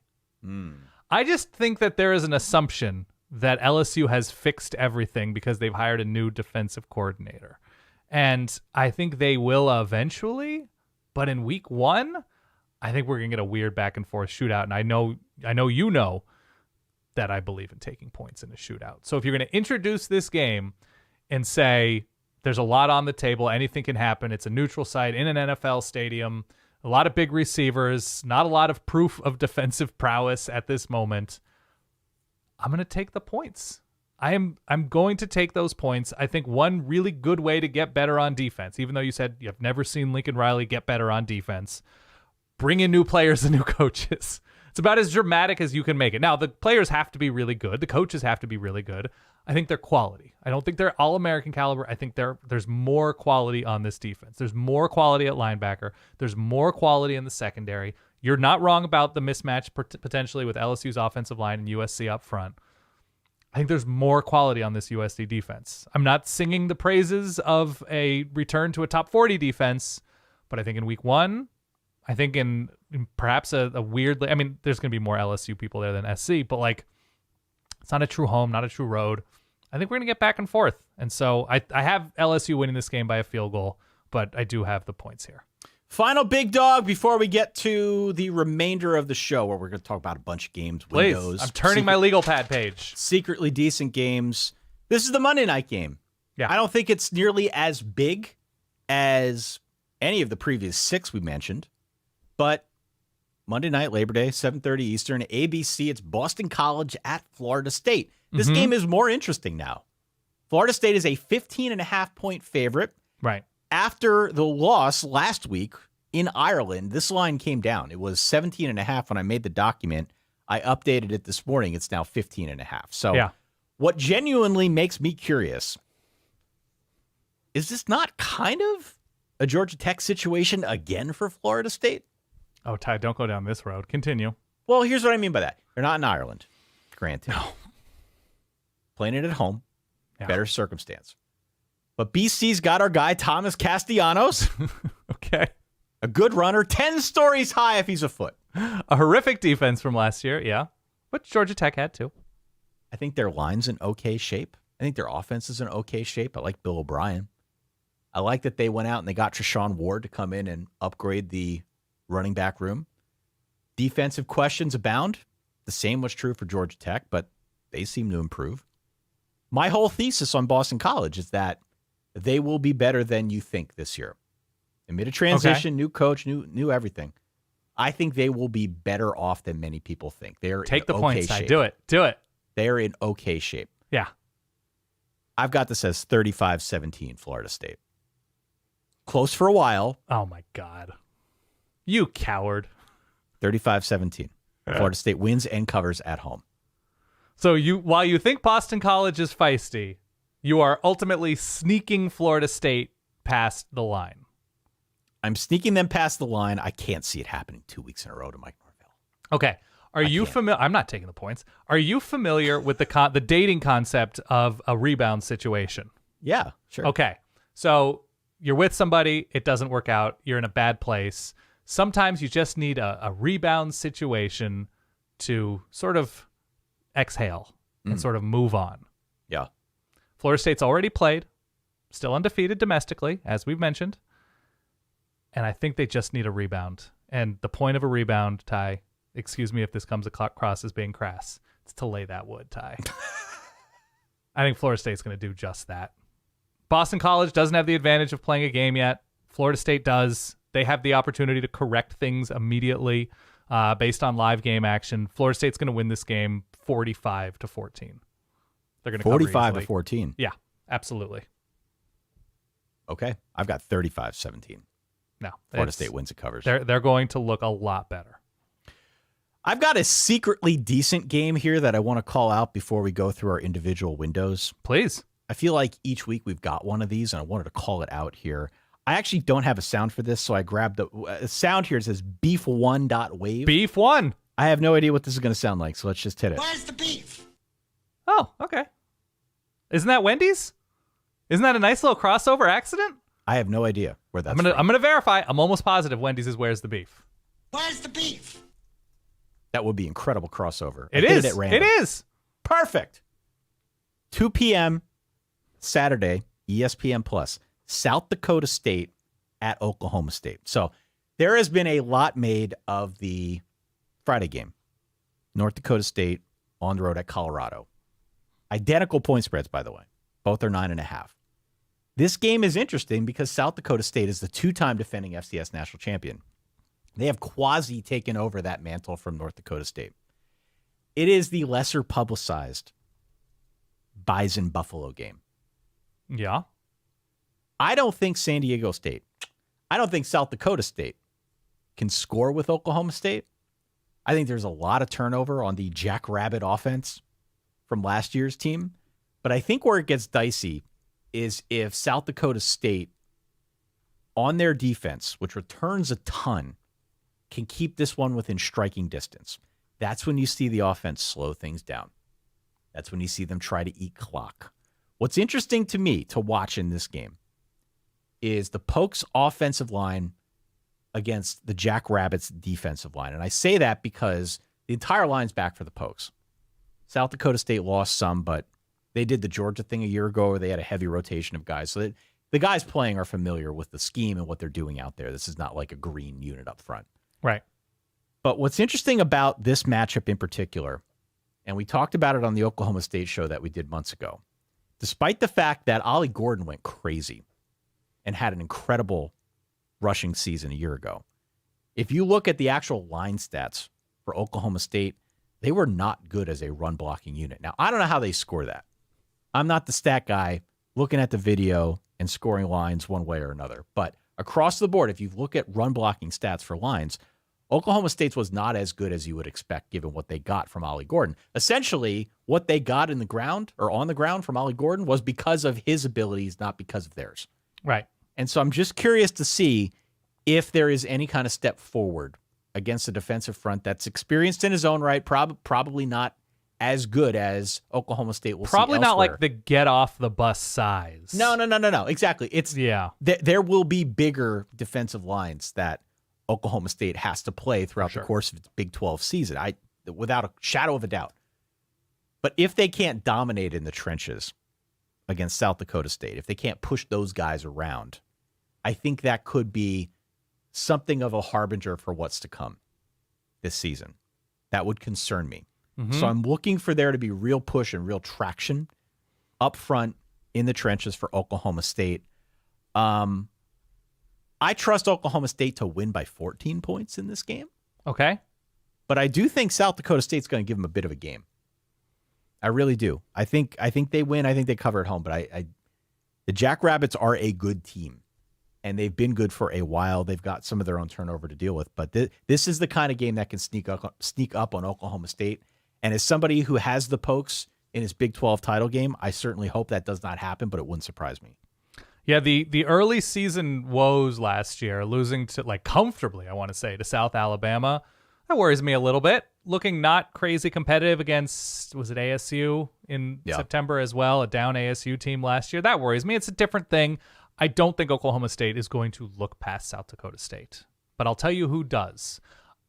S2: I just think that there is an assumption that LSU has fixed everything because they've hired a new defensive coordinator. And I think they will eventually, but in week 1, I think we're going to get a weird back and forth shootout. And I know you know that I believe in taking points in a shootout. So if you're going to introduce this game and say there's a lot on the table, anything can happen, it's a neutral site in an NFL stadium, a lot of big receivers, not a lot of proof of defensive prowess at this moment, I'm going to take the points. I'm going to take those points. I think one really good way to get better on defense, even though you said you've never seen Lincoln Riley get better on defense, bring in new players and new coaches. It's about as dramatic as you can make it. Now, the players have to be really good. The coaches have to be really good. I think they're quality. I don't think they're all-American caliber. I think there's more quality on this defense. There's more quality at linebacker. There's more quality in the secondary. You're not wrong about the mismatch potentially with LSU's offensive line and USC up front. I think there's more quality on this USC defense. I'm not singing the praises of a return to a top 40 defense, but I think in week 1, I think in perhaps a weirdly, I mean, there's going to be more LSU people there than SC, but like, it's not a true home, not a true road. I think we're going to get back and forth. And so I have LSU winning this game by a field goal, but I do have the points here.
S1: Final big dog before we get to the remainder of the show, where we're going to talk about a bunch of games, windows.
S2: Please, I'm turning my legal pad page.
S1: Secretly decent games. This is the Monday night game.
S2: Yeah.
S1: I don't think it's nearly as big as any of the previous 6 we mentioned, but Monday night, Labor Day, 7:30 Eastern, ABC. It's Boston College at Florida State. This game is more interesting now. Florida State is a 15.5-point favorite.
S2: Right.
S1: After the loss last week in Ireland, this line came down. It was 17.5 when I made the document. I updated it this morning. It's now 15.5. So what genuinely makes me curious, is this not kind of a Georgia Tech situation again for Florida State?
S2: Oh, Ty, don't go down this road. Continue.
S1: Well, here's what I mean by that. They're not in Ireland, granted. No. Playing it at home, better circumstance. But BC's got our guy, Thomas Castellanos.
S2: Okay.
S1: A good runner, 10 stories high if he's a foot.
S2: A horrific defense from last year, yeah. Which Georgia Tech had, too.
S1: I think their line's in okay shape. I think their offense is in okay shape. I like Bill O'Brien. I like that they went out and they got Treshaun Ward to come in and upgrade the running back room. Defensive questions abound. The same was true for Georgia Tech, but they seem to improve. My whole thesis on Boston College is that they will be better than you think this year. Amid a transition, new coach, new everything. I think they will be better off than many people think. They're
S2: Take the
S1: okay
S2: points,
S1: shape.
S2: Do it.
S1: They're in okay shape.
S2: Yeah.
S1: I've got this as 35-17 Florida State. Close for a while.
S2: Oh, my God. You coward.
S1: 35-17. Florida State wins and covers at home.
S2: So while you think Boston College is feisty, you are ultimately sneaking Florida State past the line.
S1: I'm sneaking them past the line. I can't see it happening 2 weeks in a row to Mike Norvell.
S2: Okay. Are you familiar? I'm not taking the points. Are you familiar with the dating concept of a rebound situation?
S1: Yeah, sure.
S2: Okay. So you're with somebody, it doesn't work out, you're in a bad place. Sometimes you just need a rebound situation to sort of exhale and sort of move on.
S1: Yeah.
S2: Florida State's already played, still undefeated domestically, as we've mentioned. And I think they just need a rebound. And the point of a rebound, Ty, excuse me if this comes across as being crass, it's to lay that wood, Ty. I think Florida State's going to do just that. Boston College doesn't have the advantage of playing a game yet. Florida State does. They have the opportunity to correct things immediately based on live game action. Florida State's going to win this game 45-14. They're going to
S1: 45-14.
S2: Yeah, absolutely.
S1: Okay. I've got 35-17.
S2: No,
S1: Florida State wins and covers.
S2: They're going to look a lot better.
S1: I've got a secretly decent game here that I want to call out before we go through our individual windows.
S2: Please.
S1: I feel like each week we've got one of these, and I wanted to call it out here. I actually don't have a sound for this, so I grabbed the sound here. It says beef1.wave.
S2: Beef one.
S1: I have no idea what this is going to sound like, so let's just hit it.
S3: Where's the beef?
S2: Oh, okay. Isn't that Wendy's? Isn't that a nice little crossover accident?
S1: I have no idea where that's
S2: I'm gonna verify. I'm almost positive Wendy's is Where's the Beef.
S3: Where's the beef?
S1: That would be incredible crossover.
S2: It is.
S1: It is. Perfect. 2 p.m. Saturday, ESPN Plus. South Dakota State at Oklahoma State. So there has been a lot made of the Friday game. North Dakota State on the road at Colorado. Identical point spreads, by the way. Both are 9.5. This game is interesting because South Dakota State is the two-time defending FCS national champion. They have quasi taken over that mantle from North Dakota State. It is the lesser publicized Bison Buffalo game.
S2: Yeah.
S1: I don't think San Diego State, I don't think South Dakota State can score with Oklahoma State. I think there's a lot of turnover on the Jackrabbit offense from last year's team. But I think where it gets dicey is if South Dakota State, on their defense, which returns a ton, can keep this one within striking distance. That's when you see the offense slow things down. That's when you see them try to eat clock. What's interesting to me to watch in this game is the Pokes offensive line against the Jackrabbits defensive line. And I say that because the entire line's back for the Pokes. South Dakota State lost some, but they did the Georgia thing a year ago where they had a heavy rotation of guys. So that the guys playing are familiar with the scheme and what they're doing out there. This is not like a green unit up front.
S2: Right.
S1: But what's interesting about this matchup in particular, and we talked about it on the Oklahoma State show that we did months ago, despite the fact that Ollie Gordon went crazy and had an incredible rushing season a year ago, if you look at the actual line stats for Oklahoma State, they were not good as a run blocking unit. Now, I don't know how they score that. I'm not the stat guy looking at the video and scoring lines one way or another. But across the board, if you look at run blocking stats for lines, Oklahoma State's was not as good as you would expect given what they got from Ollie Gordon. Essentially, what they got in the ground or on the ground from Ollie Gordon was because of his abilities, not because of theirs.
S2: Right.
S1: And so I'm just curious to see if there is any kind of step forward against a defensive front that's experienced in his own right, probably not as good as Oklahoma State will
S2: probably
S1: see
S2: not
S1: elsewhere.
S2: like the get off the bus size.
S1: No. Exactly.
S2: Yeah.
S1: There will be bigger defensive lines that Oklahoma State has to play throughout the course of its Big 12 season, without a shadow of a doubt. But if they can't dominate in the trenches against South Dakota State, if they can't push those guys around, I think that could be something of a harbinger for what's to come this season. That would concern me. So I'm looking for there to be real push and real traction up front in the trenches for Oklahoma State. I trust Oklahoma State to win by 14 points in this game.
S2: Okay.
S1: But I do think South Dakota State's going to give them a bit of a game. I really do. I think they win. I think they cover at home. But the Jackrabbits are a good team, and they've been good for a while. They've got some of their own turnover to deal with. But this is the kind of game that can sneak up on Oklahoma State. And as somebody who has the pokes in his Big 12 title game, I certainly hope that does not happen, but it wouldn't surprise me.
S2: Yeah, the early season woes last year, losing to comfortably, I want to say, to South Alabama, that worries me a little bit. Looking not crazy competitive against, was it ASU in September as well, a down ASU team last year. That worries me. It's a different thing. I don't think Oklahoma State is going to look past South Dakota State. But I'll tell you who does.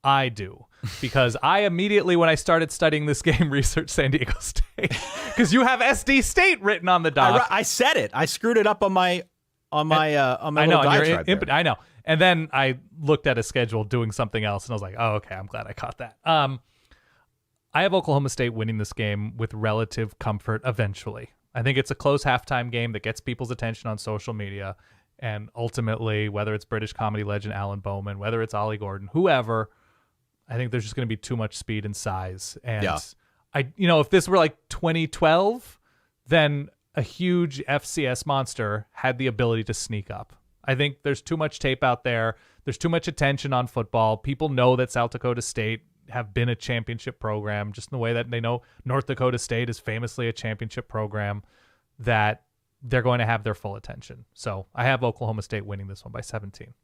S2: I do. Because I immediately, when I started studying this game, researched San Diego State. Because you have SD State written on the doc.
S1: I said it. I screwed it up on my little diatribe there.
S2: I know. And then I looked at a schedule doing something else, and I was like, oh, okay, I'm glad I caught that. I have Oklahoma State winning this game with relative comfort eventually. I think it's a close halftime game that gets people's attention on social media. And ultimately, whether it's British comedy legend Alan Bowman, whether it's Ollie Gordon, whoever, I think there's just going to be too much speed and size. And if this were like 2012, then a huge FCS monster had the ability to sneak up. I think there's too much tape out there. There's too much attention on football. People know that South Dakota State have been a championship program, just in the way that they know North Dakota State is famously a championship program, that they're going to have their full attention. So I have Oklahoma State winning this one by 17.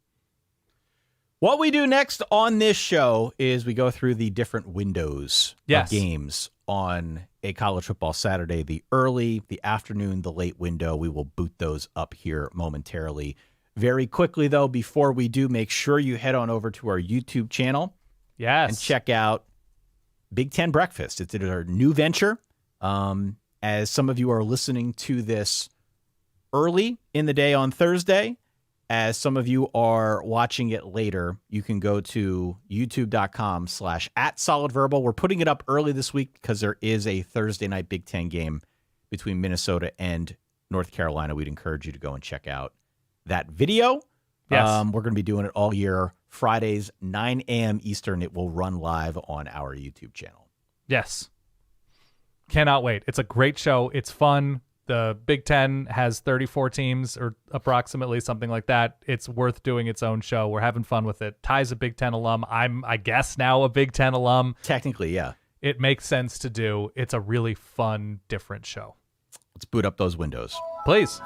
S1: What we do next on this show is we go through the different windows of games on a college football Saturday, the early, the afternoon, the late window. We will boot those up here momentarily. Very quickly, though, before we do, make sure you head on over to our YouTube channel and check out Big Ten Breakfast. It's our new venture. As some of you are listening to this early in the day on Thursday, as some of you are watching it later, you can go to youtube.com/@solidverbal. We're putting it up early this week because there is a Thursday night Big Ten game between Minnesota and North Carolina. We'd encourage you to go and check out that video.
S2: Yes.
S1: We're going to be doing it all year. Fridays, 9 a.m. Eastern. It will run live on our YouTube channel.
S2: Yes. Cannot wait. It's a great show. It's fun. The Big Ten has 34 teams or approximately something like that. It's worth doing its own show. We're having fun with it. Ty's a Big Ten alum. I'm, I guess, now a Big Ten alum.
S1: Technically, yeah.
S2: It makes sense to do. It's a really fun, different show.
S1: Let's boot up those windows.
S2: Please.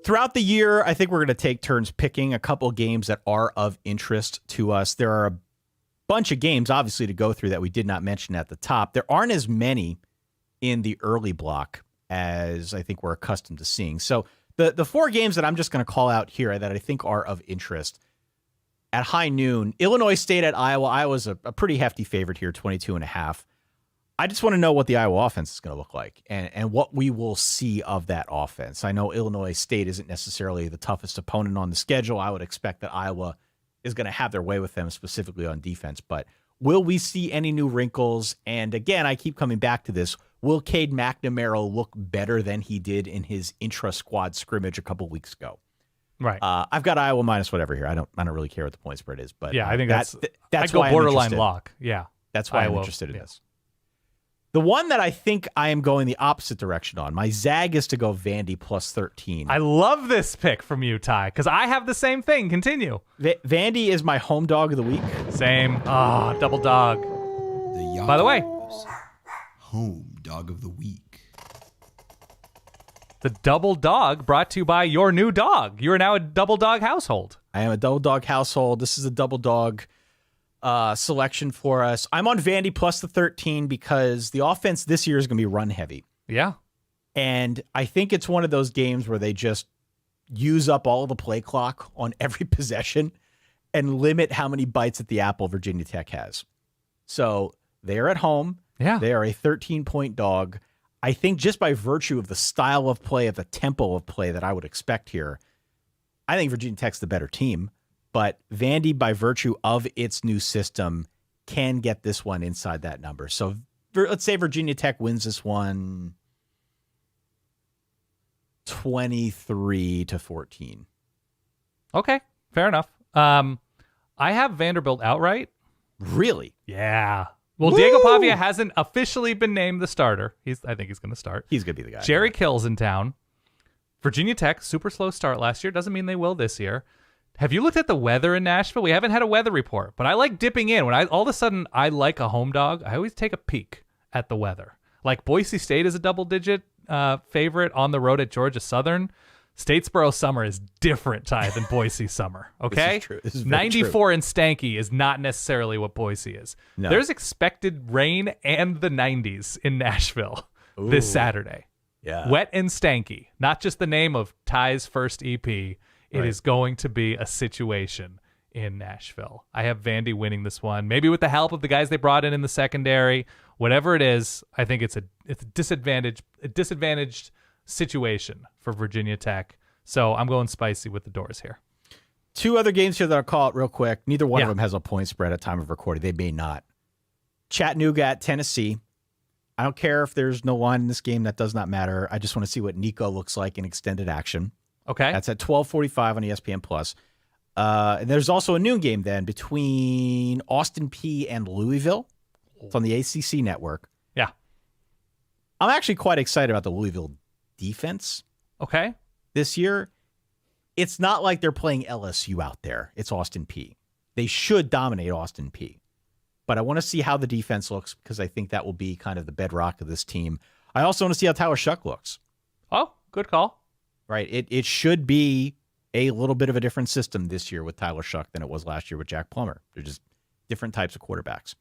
S1: Throughout the year, I think we're going to take turns picking a couple games that are of interest to us. There are a bunch of games, obviously, to go through that we did not mention at the top. There aren't as many in the early block as I think we're accustomed to seeing. So the four games that I'm just going to call out here that I think are of interest. At high noon, Illinois State at Iowa. Iowa's a pretty hefty favorite here, 22.5. I just want to know what the Iowa offense is going to look like and what we will see of that offense. I know Illinois State isn't necessarily the toughest opponent on the schedule. I would expect that Iowa is going to have their way with them, specifically on defense. But will we see any new wrinkles? And again, I keep coming back to this. Will Cade McNamara look better than he did in his intra-squad scrimmage a couple weeks ago?
S2: Right.
S1: I've got Iowa minus whatever here. I don't really care what the point spread is. But
S2: yeah, I think that's
S1: I'd
S2: go
S1: why
S2: borderline
S1: I'm
S2: lock. Yeah.
S1: That's why I'm interested in this. The one that I think I am going the opposite direction on, my zag is to go Vandy plus 13.
S2: I love this pick from you, Ty, because I have the same thing. Continue.
S1: Vandy is my home dog of the week.
S2: Same. Double dog. By the way,
S4: home dog of the week.
S2: The double dog brought to you by your new dog. You are now a double dog household.
S1: I am a double dog household. This is a double dog selection for us. I'm on Vandy plus the 13 because the offense this year is going to be run heavy.
S2: Yeah.
S1: And I think it's one of those games where they just use up all the play clock on every possession and limit how many bites at the apple Virginia Tech has. So they are at home.
S2: Yeah.
S1: They are a 13-point dog. I think just by virtue of the style of play, of the tempo of play that I would expect here, I think Virginia Tech's the better team. But Vandy, by virtue of its new system, can get this one inside that number. So let's say Virginia Tech wins this one 23-14.
S2: Okay, fair enough. I have Vanderbilt outright.
S1: Really?
S2: Yeah. Well,
S1: Woo!
S2: Diego Pavia hasn't officially been named the starter. I think he's going to start.
S1: He's going to be the guy.
S2: Jerry Kill's in town. Virginia Tech, super slow start last year. Doesn't mean they will this year. Have you looked at the weather in Nashville? We haven't had a weather report, but I like dipping in. When all of a sudden I like a home dog, I always take a peek at the weather. Like Boise State is a double-digit favorite on the road at Georgia Southern. Statesboro summer is different, Ty, than Boise summer. Okay,
S1: This is true. This is very
S2: 94 and stanky is not necessarily what Boise is.
S1: No.
S2: There's expected rain and the 90s in Nashville this Saturday.
S1: Yeah.
S2: Wet and stanky, not just the name of Ty's first EP. It is going to be a situation in Nashville. I have Vandy winning this one, maybe with the help of the guys they brought in the secondary. Whatever it is, I think it's a disadvantaged situation for Virginia Tech. So I'm going spicy with the Doors here.
S1: Two other games here that I'll call it real quick. Neither one of them has a point spread at time of recording. They may not. Chattanooga at Tennessee. I don't care if there's no line in this game. That does not matter. I just want to see what Nico looks like in extended action.
S2: Okay.
S1: That's at 12:45 on ESPN Plus. And there's also a noon game then between Austin Peay and Louisville. It's on the ACC network.
S2: Yeah.
S1: I'm actually quite excited about the Louisville defense.
S2: Okay.
S1: This year. It's not like they're playing LSU out there. It's Austin Peay. They should dominate Austin Peay. But I want to see how the defense looks because I think that will be kind of the bedrock of this team. I also want to see how Tyler Shuck looks.
S2: Oh, good call.
S1: Right. It should be a little bit of a different system this year with Tyler Shuck than it was last year with Jack Plummer. They're just different types of quarterbacks.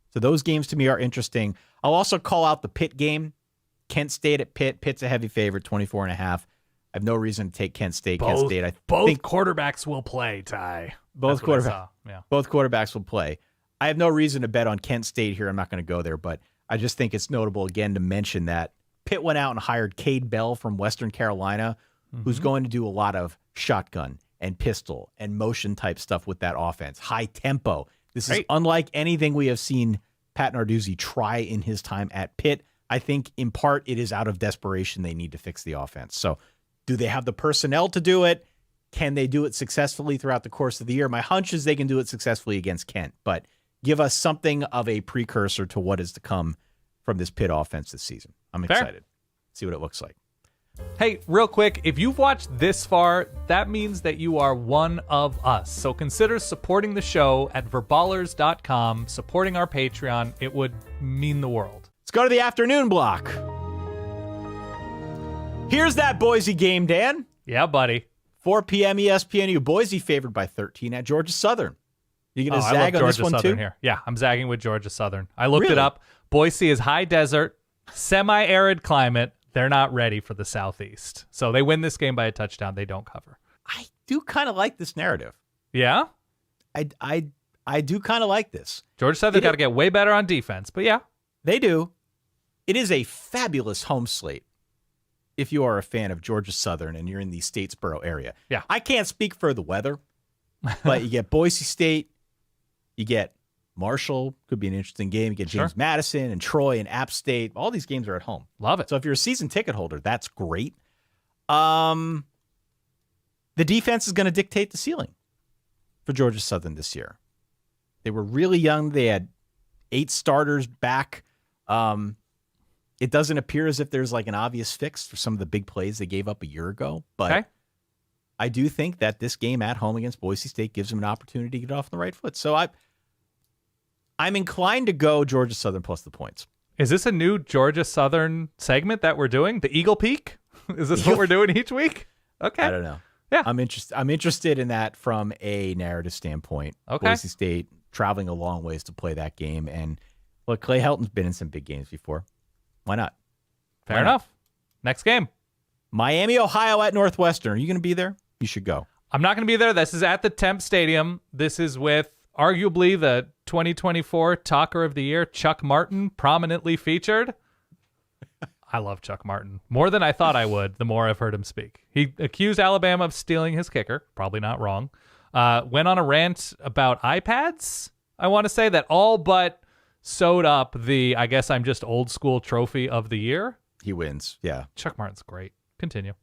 S1: So those games to me are interesting. I'll also call out the Pitt game. Kent State at Pitt. Pitt's a heavy favorite, 24.5. I have no reason to take Kent State. Kent State, I think
S2: quarterbacks will play, Ty.
S1: Both quarterbacks will play. I have no reason to bet on Kent State here. I'm not going to go there, but I just think it's notable again to mention that Pitt went out and hired Cade Bell from Western Carolina, who's going to do a lot of shotgun and pistol and motion type stuff with that offense. High tempo. This is unlike anything we have seen Pat Narduzzi try in his time at Pitt. I think in part it is out of desperation they need to fix the offense. So do they have the personnel to do it? Can they do it successfully throughout the course of the year? My hunch is they can do it successfully against Kent, but give us something of a precursor to what is to come from this Pitt offense this season. I'm excited. See what it looks like.
S2: Hey, real quick, if you've watched this far, that means that you are one of us. So consider supporting the show at verballers.com, supporting our Patreon. It would mean the world.
S1: Let's go to the afternoon block. Here's that Boise game, Dan.
S2: Yeah, buddy.
S1: 4 p.m. ESPNU. Boise favored by 13 at Georgia Southern. You going to zag on this one
S2: Southern
S1: too?
S2: Here. Yeah, I'm zagging with Georgia Southern. I looked it up. Boise is high desert, semi-arid climate. They're not ready for the Southeast. So they win this game by a touchdown. They don't cover.
S1: I do kind of like this narrative.
S2: Yeah?
S1: I do kind of like this.
S2: Georgia Southern got to get way better on defense, but yeah.
S1: They do. It is a fabulous home slate if you are a fan of Georgia Southern and you're in the Statesboro area.
S2: Yeah.
S1: I can't speak for the weather, but you get Boise State, you get Marshall, could be an interesting game. You get James Madison and Troy and App State. All these games are at home.
S2: Love it.
S1: So if you're a season ticket holder, that's great. The defense is going to dictate the ceiling for Georgia Southern this year. They were really young. They had 8 starters back. It doesn't appear as if there's like an obvious fix for some of the big plays they gave up a year ago. But I do think that this game at home against Boise State gives them an opportunity to get off on the right foot. So I'm inclined to go Georgia Southern plus the points.
S2: Is this a new Georgia Southern segment that we're doing? The Eagle Peak? Is this what we're doing each week? Okay.
S1: I don't know.
S2: Yeah.
S1: I'm interested in that from a narrative standpoint.
S2: Okay.
S1: Boise State traveling a long ways to play that game. And look, Clay Helton's been in some big games before. Why not?
S2: Fair enough. Next game.
S1: Miami, Ohio at Northwestern. Are you going to be there? You should go.
S2: I'm not going to be there. This is at the Temp Stadium. This is with arguably the 2024 Talker of the Year, Chuck Martin, prominently featured. I love Chuck Martin. More than I thought I would, the more I've heard him speak. He accused Alabama of stealing his kicker. Probably not wrong. Went on a rant about iPads, I want to say, that all but sewed up the, I guess I'm just old school trophy of the year.
S1: He wins. Yeah.
S2: Chuck Martin's great. Continue.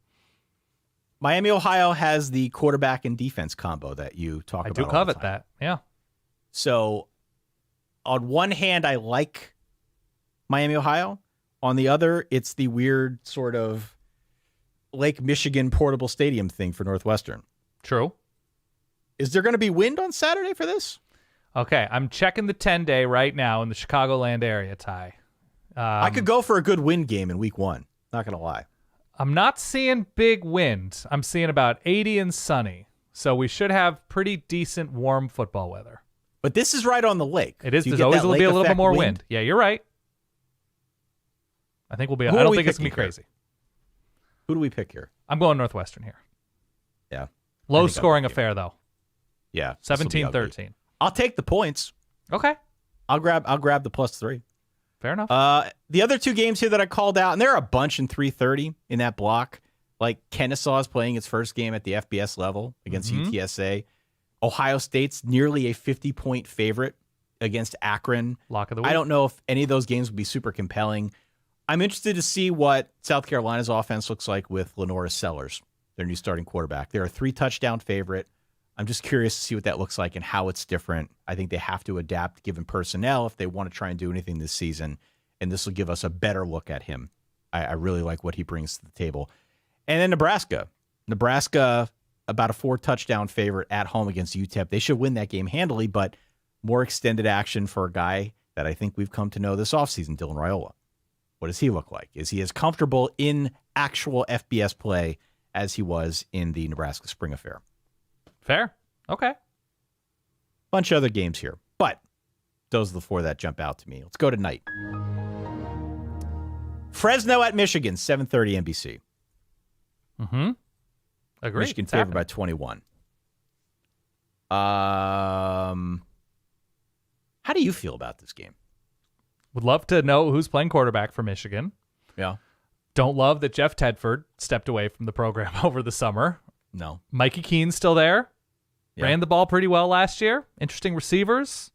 S1: Miami, Ohio has the quarterback and defense combo that you talk about.
S2: I do covet that. Yeah.
S1: So on one hand, I like Miami, Ohio. On the other, it's the weird sort of Lake Michigan portable stadium thing for Northwestern.
S2: True.
S1: Is there going to be wind on Saturday for this?
S2: Okay, I'm checking the 10-day right now in the Chicagoland area, Ty.
S1: I could go for a good wind game in week 1. Not going to lie.
S2: I'm not seeing big wind. I'm seeing about 80 and sunny. So we should have pretty decent warm football weather.
S1: But this is right on the lake.
S2: It is. There's always going to be a little bit more wind. Yeah, you're right. I think we'll be. I don't think it's going to be crazy.
S1: Who do we pick here?
S2: I'm going Northwestern here.
S1: Yeah.
S2: Low scoring affair, though.
S1: Yeah.
S2: 17-13.
S1: I'll take the points.
S2: Okay.
S1: I'll grab the +3.
S2: Fair enough.
S1: The other two games here that I called out, and there are a bunch in 3:30 in that block. Like Kennesaw is playing its first game at the FBS level against UTSA. Ohio State's nearly a 50-point favorite against Akron.
S2: Lock of the week.
S1: I don't know if any of those games would be super compelling. I'm interested to see what South Carolina's offense looks like with Lenora Sellers, their new starting quarterback. They're a 3-touchdown favorite. I'm just curious to see what that looks like and how it's different. I think they have to adapt given personnel if they want to try and do anything this season, and this will give us a better look at him. I really like what he brings to the table. And then Nebraska. Nebraska, about a 4-touchdown favorite at home against UTEP. They should win that game handily, but more extended action for a guy that I think we've come to know this offseason, Dylan Raiola. What does he look like? Is he as comfortable in actual FBS play as he was in the Nebraska Spring Affair?
S2: Fair. Okay.
S1: Bunch of other games here, but those are the 4 that jump out to me. Let's go tonight. Fresno at Michigan, 7:30 NBC.
S2: Mm-hmm. Agreed.
S1: Michigan favored by 21. How do you feel about this game?
S2: Would love to know who's playing quarterback for Michigan.
S1: Yeah.
S2: Don't love that Jeff Tedford stepped away from the program over the summer.
S1: No.
S2: Mikey Keene's still there.
S1: Yeah.
S2: Ran the ball pretty well last year. Interesting receivers.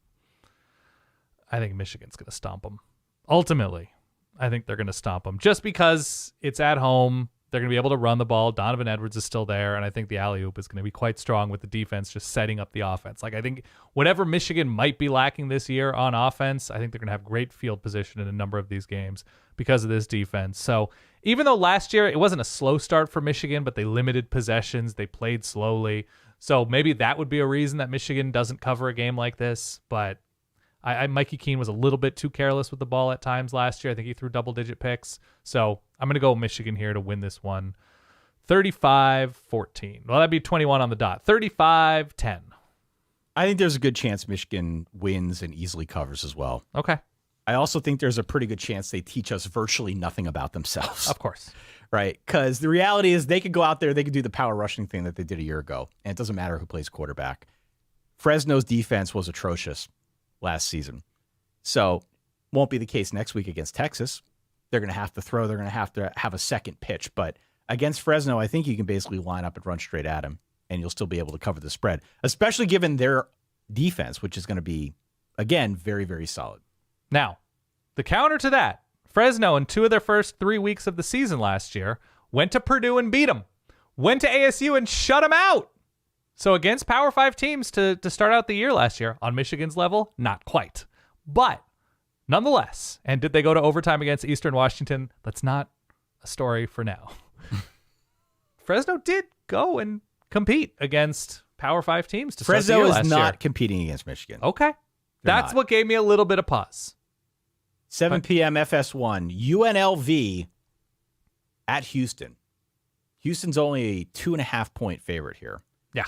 S2: I think Michigan's going to stomp them. Ultimately, I think they're going to stomp them just because it's at home. They're going to be able to run the ball. Donovan Edwards is still there, and I think the alley-oop is going to be quite strong with the defense just setting up the offense. Like, I think whatever Michigan might be lacking this year on offense, I think they're going to have great field position in a number of these games because of this defense. So even though last year it wasn't a slow start for Michigan, but they limited possessions, they played slowly. So maybe that would be a reason that Michigan doesn't cover a game like this. But Mikey Keene was a little bit too careless with the ball at times last year. I think he threw double-digit picks. So I'm going to go Michigan here to win this one. 35-14. Well, that'd be 21 on the dot. 35-10.
S1: I think there's a good chance Michigan wins and easily covers as well.
S2: Okay.
S1: I also think there's a pretty good chance they teach us virtually nothing about themselves.
S2: Of course.
S1: Right? Because the reality is they could go out there, they could do the power rushing thing that they did a year ago, and it doesn't matter who plays quarterback. Fresno's defense was atrocious last season. So won't be the case next week against Texas. They're going to have to throw. They're going to have a second pitch. But against Fresno, I think you can basically line up and run straight at them, and you'll still be able to cover the spread, especially given their defense, which is going to be, again, very, very solid.
S2: Now, the counter to that, Fresno in 2 of their first 3 weeks of the season last year went to Purdue and beat them. Went to ASU and shut them out. So against Power 5 teams to start out the year last year, on Michigan's level, not quite. But nonetheless, and did they go to overtime against Eastern Washington? That's not a story for now. Fresno did go and compete against Power 5 teams to start the year last year.
S1: Fresno is not competing against Michigan.
S2: Okay. That's what gave me a little bit of pause.
S1: 7 p.m. FS1, UNLV at Houston. Houston's only a 2.5-point favorite here.
S2: Yeah.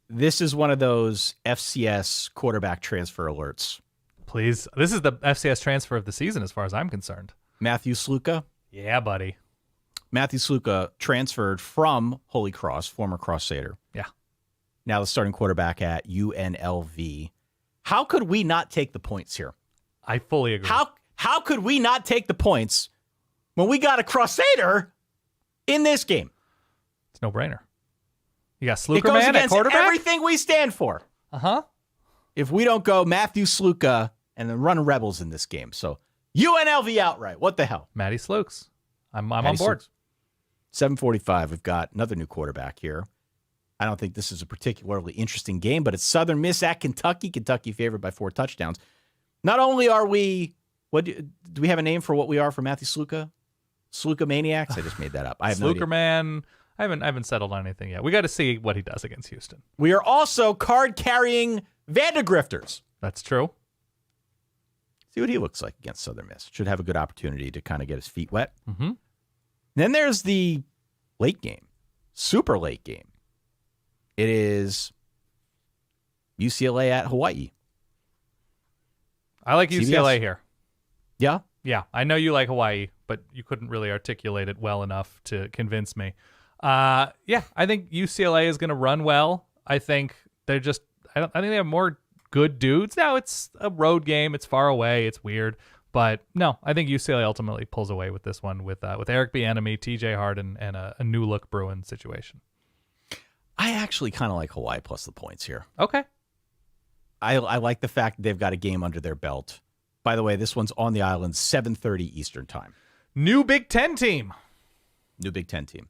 S1: This is one of those FCS quarterback transfer alerts.
S2: Please. This is the FCS transfer of the season as far as I'm concerned.
S1: Matthew Sluka.
S2: Yeah, buddy.
S1: Matthew Sluka transferred from Holy Cross, former Crusader.
S2: Yeah.
S1: Now the starting quarterback at UNLV. How could we not take the points here?
S2: I fully agree.
S1: How could we not take the points when we got a Crusader in this game?
S2: It's no brainer. You got
S1: It goes
S2: Slukerman at
S1: against
S2: quarterback?
S1: everything we stand for.
S2: Uh-huh.
S1: If we don't go Matthew Sluka and then run Rebels in this game. So UNLV outright. What the hell?
S2: Matty Slukes. I'm
S1: Matty
S2: on board.
S1: Slukes. 7:45. We've got another new quarterback here. I don't think this is a particularly interesting game, but it's Southern Miss at Kentucky. Kentucky favored by 4 touchdowns. Not only are we, do we have a name for what we are for Matthew Sluka? Sluka maniacs? I just made that up. I have no idea.
S2: Slukerman. I haven't settled on anything yet. We got to see what he does against Houston.
S1: We are also card-carrying Vandegrifters.
S2: That's true.
S1: See what he looks like against Southern Miss. Should have a good opportunity to kind of get his feet wet.
S2: Mm-hmm.
S1: Then there's the late game, super late game. It is UCLA at Hawaii.
S2: I like UCLA
S1: CBS.
S2: here.
S1: Yeah?
S2: Yeah, I know you like Hawaii, but you couldn't really articulate it well enough to convince me. Yeah, I think UCLA is going to run well. I think they're just. I think they have more good dudes. Now it's a road game. It's far away. It's weird, but no, I think UCLA ultimately pulls away with this one with Eric Bieniemy, TJ Harden, and a new look Bruin situation.
S1: I actually kind of like Hawaii plus the points here.
S2: Okay.
S1: I like the fact that they've got a game under their belt. By the way, this one's on the island, 7:30 Eastern time.
S2: New Big Ten team.
S1: New Big Ten team.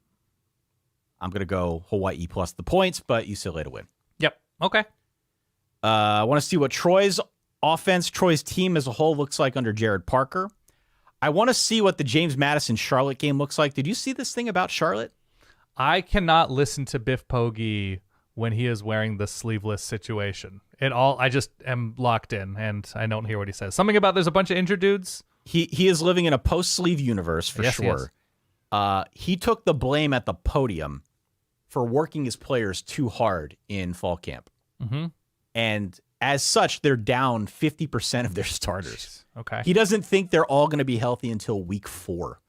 S1: I'm going to go Hawaii plus the points, but UCLA to win.
S2: Yep. Okay.
S1: I want to see what Troy's offense, Troy's team as a whole looks like under Jared Parker. I want to see what the James Madison-Charlotte game looks like. Did you see this thing about Charlotte?
S2: I cannot listen to Biff Poggi when he is wearing the sleeveless situation. I just am locked in, and I don't hear what he says. Something about there's a bunch of injured dudes.
S1: He is living in a post-sleeve universe for
S2: Yes,
S1: sure. He took the blame at the podium for working his players too hard in fall camp.
S2: Mm-hmm.
S1: And as such, they're down 50% of their starters.
S2: Okay.
S1: He doesn't think they're all going to be healthy until week 4.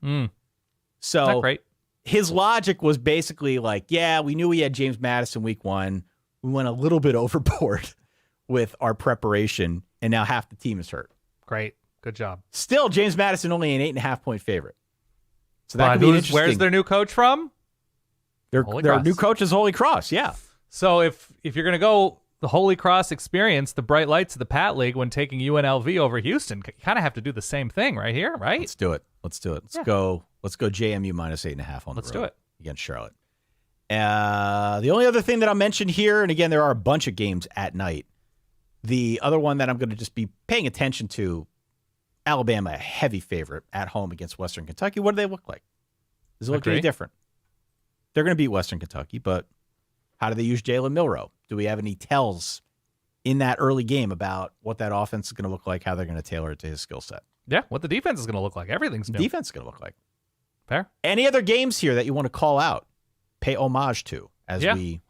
S1: So
S2: Not great.
S1: His logic was basically like, yeah, we knew we had James Madison week 1. We went a little bit overboard with our preparation, and now half the team is hurt.
S2: Great. Good job.
S1: Still, James Madison only an 8.5-point favorite. So that could be interesting.
S2: Where's their new coach from?
S1: Their
S2: Holy Cross.
S1: new coach is Holy Cross, yeah.
S2: So if you're going to go the Holy Cross experience, the bright lights of the Pat League when taking UNLV over Houston, you kind of have to do the same thing right here, right?
S1: Let's do it. Let's go JMU minus 8.5 on the road.
S2: Let's do it.
S1: Against Charlotte. The only other thing that I'll mention here, and again, there are a bunch of games at night. The other one that I'm going to just be paying attention to, Alabama, a heavy favorite at home against Western Kentucky. What do they look like? Does it look any different? They're going to beat Western Kentucky, but how do they use Jalen Milroe? Do we have any tells in that early game about what that offense is going to look like, how they're going to tailor it to his skill set?
S2: Yeah, what the defense is going to look like. Everything's new.
S1: Defense is going to look like.
S2: Fair.
S1: Any other games here that you want to call out, pay homage to as we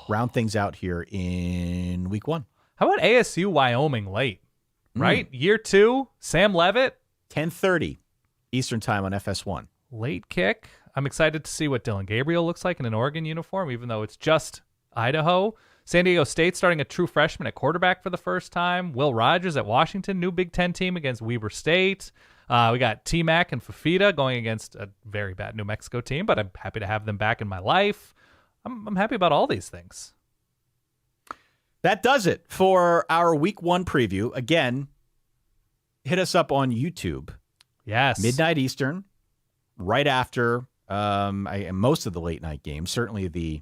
S1: round things out here in week 1?
S2: How about ASU Wyoming late? Right? Year 2, Sam Levitt.
S1: 10:30 Eastern time on FS1.
S2: Late kick. I'm excited to see what Dylan Gabriel looks like in an Oregon uniform, even though it's just Idaho. San Diego State starting a true freshman at quarterback for the first time. Will Rogers at Washington, new Big Ten team against Weber State. We got T-Mac and Fafita going against a very bad New Mexico team, but I'm happy to have them back in my life. I'm happy about all these things.
S1: That does it for our week 1 preview. Again, hit us up on YouTube.
S2: Yes.
S1: Midnight Eastern, right after most of the late night games. Certainly the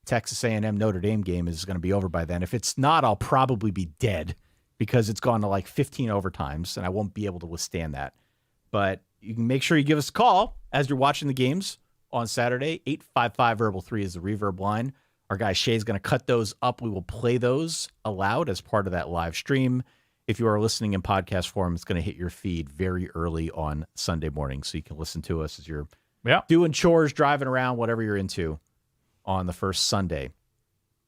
S1: Texas A&M Notre Dame game is going to be over by then. If it's not, I'll probably be dead because it's gone to like 15 overtimes, and I won't be able to withstand that. But you can make sure you give us a call as you're watching the games on Saturday. 855-VERBAL-3 is the reverb line. Our guy Shay's going to cut those up. We will play those aloud as part of that live stream. If you are listening in podcast form, it's going to hit your feed very early on Sunday morning, so you can listen to us as you're
S2: Yeah.
S1: doing chores, driving around, whatever you're into on the first Sunday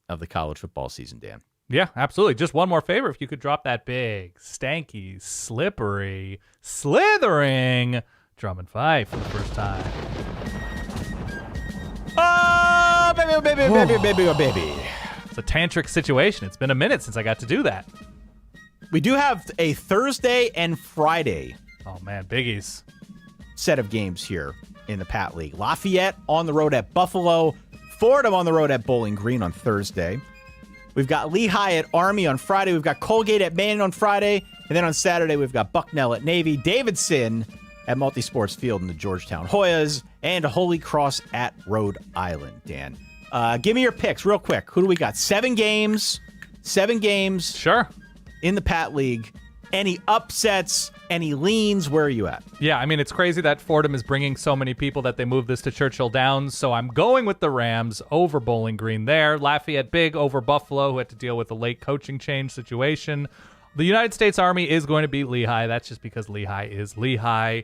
S1: of the college football season, Dan.
S2: Yeah, absolutely. Just one more favor. If you could drop that big, stanky, slippery, slithering drum and fife for the first time.
S1: Oh, baby, oh, baby, oh, baby, baby, oh, baby.
S2: It's a tantric situation. It's been a minute since I got to do that.
S1: We do have a Thursday and Friday
S2: Oh, man, biggies.
S1: set of games here in the Pat League. Lafayette on the road at Buffalo. Fordham on the road at Bowling Green on Thursday. We've got Lehigh at Army on Friday. We've got Colgate at Maine on Friday. And then on Saturday, we've got Bucknell at Navy, Davidson at Multisports Field in the Georgetown Hoyas, and Holy Cross at Rhode Island, Dan. Give me your picks real quick. Who do we got? 7 games. 7 games.
S2: Sure.
S1: In the Pat League. Any upsets, any leans, where are you at?
S2: Yeah, I mean, it's crazy that Fordham is bringing so many people that they moved this to Churchill Downs, so I'm going with the Rams over Bowling Green there. Lafayette big over Buffalo, who had to deal with the late coaching change situation. The United States Army is going to beat Lehigh. That's just because Lehigh is Lehigh.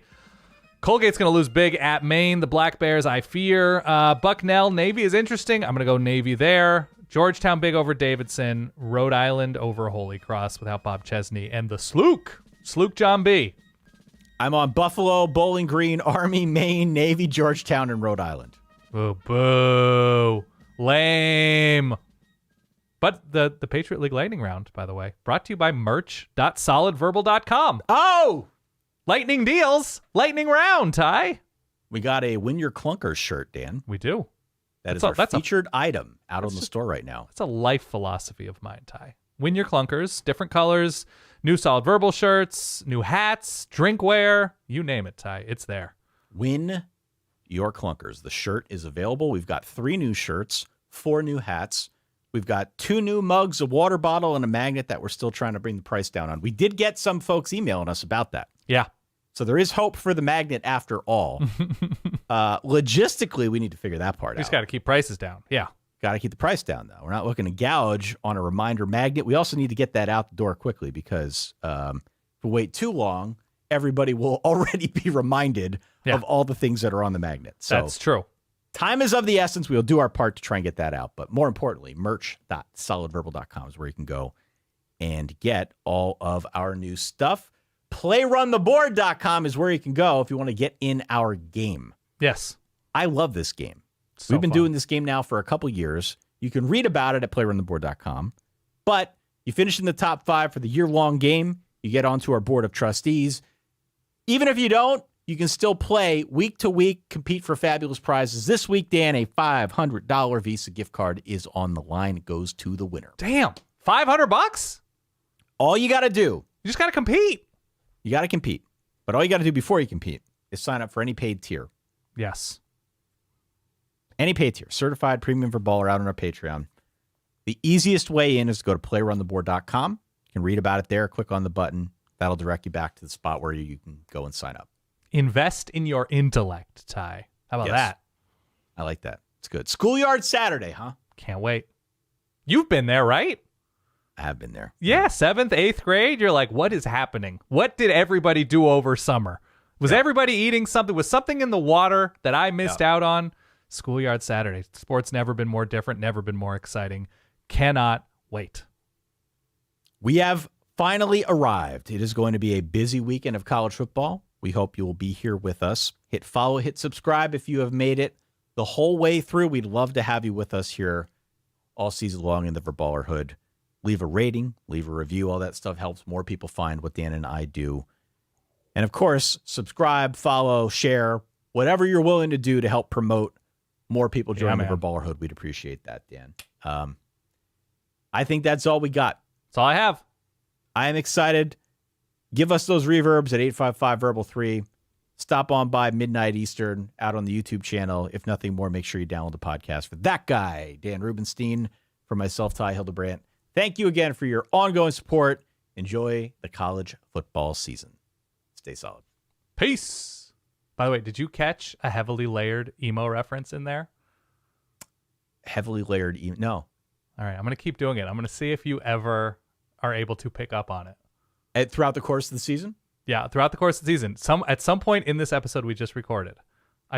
S2: Colgate's going to lose big at Maine. The Black Bears, I fear. Bucknell, Navy is interesting. I'm going to go Navy there. Georgetown big over Davidson. Rhode Island over Holy Cross without Bob Chesney. And the Slook John B.
S1: I'm on Buffalo, Bowling Green, Army, Maine, Navy, Georgetown, and Rhode Island.
S2: Boo, boo. Lame. But the Patriot League lightning round, by the way, brought to you by merch.solidverbal.com.
S1: Oh!
S2: Lightning deals. Lightning round, Ty.
S1: We got a Win Your Clunkers shirt, Dan.
S2: We do.
S1: That's our featured item out on the store right now.
S2: That's a life philosophy of mine, Ty. Win your clunkers, different colors, new Solid Verbal shirts, new hats, drinkware, you name it, Ty. It's there.
S1: Win Your Clunkers. The shirt is available. We've got 3 new shirts, 4 new hats. We've got 2 new mugs, a water bottle, and a magnet that we're still trying to bring the price down on. We did get some folks emailing us about that.
S2: Yeah.
S1: So there is hope for the magnet after all. Logistically, we need to figure that part out.
S2: We just got to keep prices down. Yeah.
S1: Got to keep the price down, though. We're not looking to gouge on a reminder magnet. We also need to get that out the door quickly because if we wait too long, everybody will already be reminded of all the things that are on the magnet. So
S2: that's true.
S1: Time is of the essence. We'll do our part to try and get that out. But more importantly, merch.solidverbal.com is where you can go and get all of our new stuff. PlayRunTheBoard.com is where you can go if you want to get in our game.
S2: Yes.
S1: I love this game.
S2: So
S1: We've been
S2: fun.
S1: doing this game now for a couple years. You can read about it at PlayRunTheBoard.com. But you finish in the top 5 for the year-long game. You get onto our board of trustees. Even if you don't, you can still play week to week, compete for fabulous prizes. This week, Dan, a $500 Visa gift card is on the line. It goes to the winner.
S2: Damn. $500?
S1: All you got to do,
S2: You just got to compete.
S1: you got to compete. But all you got to do before you compete is sign up for any paid tier.
S2: Yes.
S1: Any paid tier. Certified Premium for Baller out on our Patreon. The easiest way in is to go to PlayRunTheBoard.com. You can read about it there. Click on the button. That'll direct you back to the spot where you can go and sign up.
S2: Invest in your intellect, Ty. How about that?
S1: I like that. It's good. Schoolyard Saturday, huh?
S2: Can't wait. You've been there, right?
S1: I have been there.
S2: Yeah, 7th, 8th grade. You're like, what is happening? What did everybody do over summer? Was everybody eating something? Was something in the water that I missed out on? Schoolyard Saturday. Sports never been more different, never been more exciting. Cannot wait.
S1: We have finally arrived. It is going to be a busy weekend of college football. We hope you will be here with us. Hit follow, hit subscribe if you have made it the whole way through. We'd love to have you with us here all season long in the Verballerhood. Leave a rating, leave a review. All that stuff helps more people find what Dan and I do. And of course, subscribe, follow, share, whatever you're willing to do to help promote more people joining the Verballerhood. We'd appreciate that, Dan. I think that's all we got.
S2: That's all I have.
S1: I am excited. Give us those reverbs at 855-VERBAL-3. Stop on by midnight Eastern out on the YouTube channel. If nothing more, make sure you download the podcast for that guy, Dan Rubenstein, for myself, Ty Hildebrandt. Thank you again for your ongoing support. Enjoy the college football season. Stay solid.
S2: Peace. By the way, did you catch a heavily layered emo reference in there?
S1: Heavily layered no.
S2: All right, I'm going to keep doing it. I'm going to see if you ever are able to pick up on it.
S1: Throughout the course of the season?
S2: Yeah, throughout the course of the season. At some point in this episode we just recorded,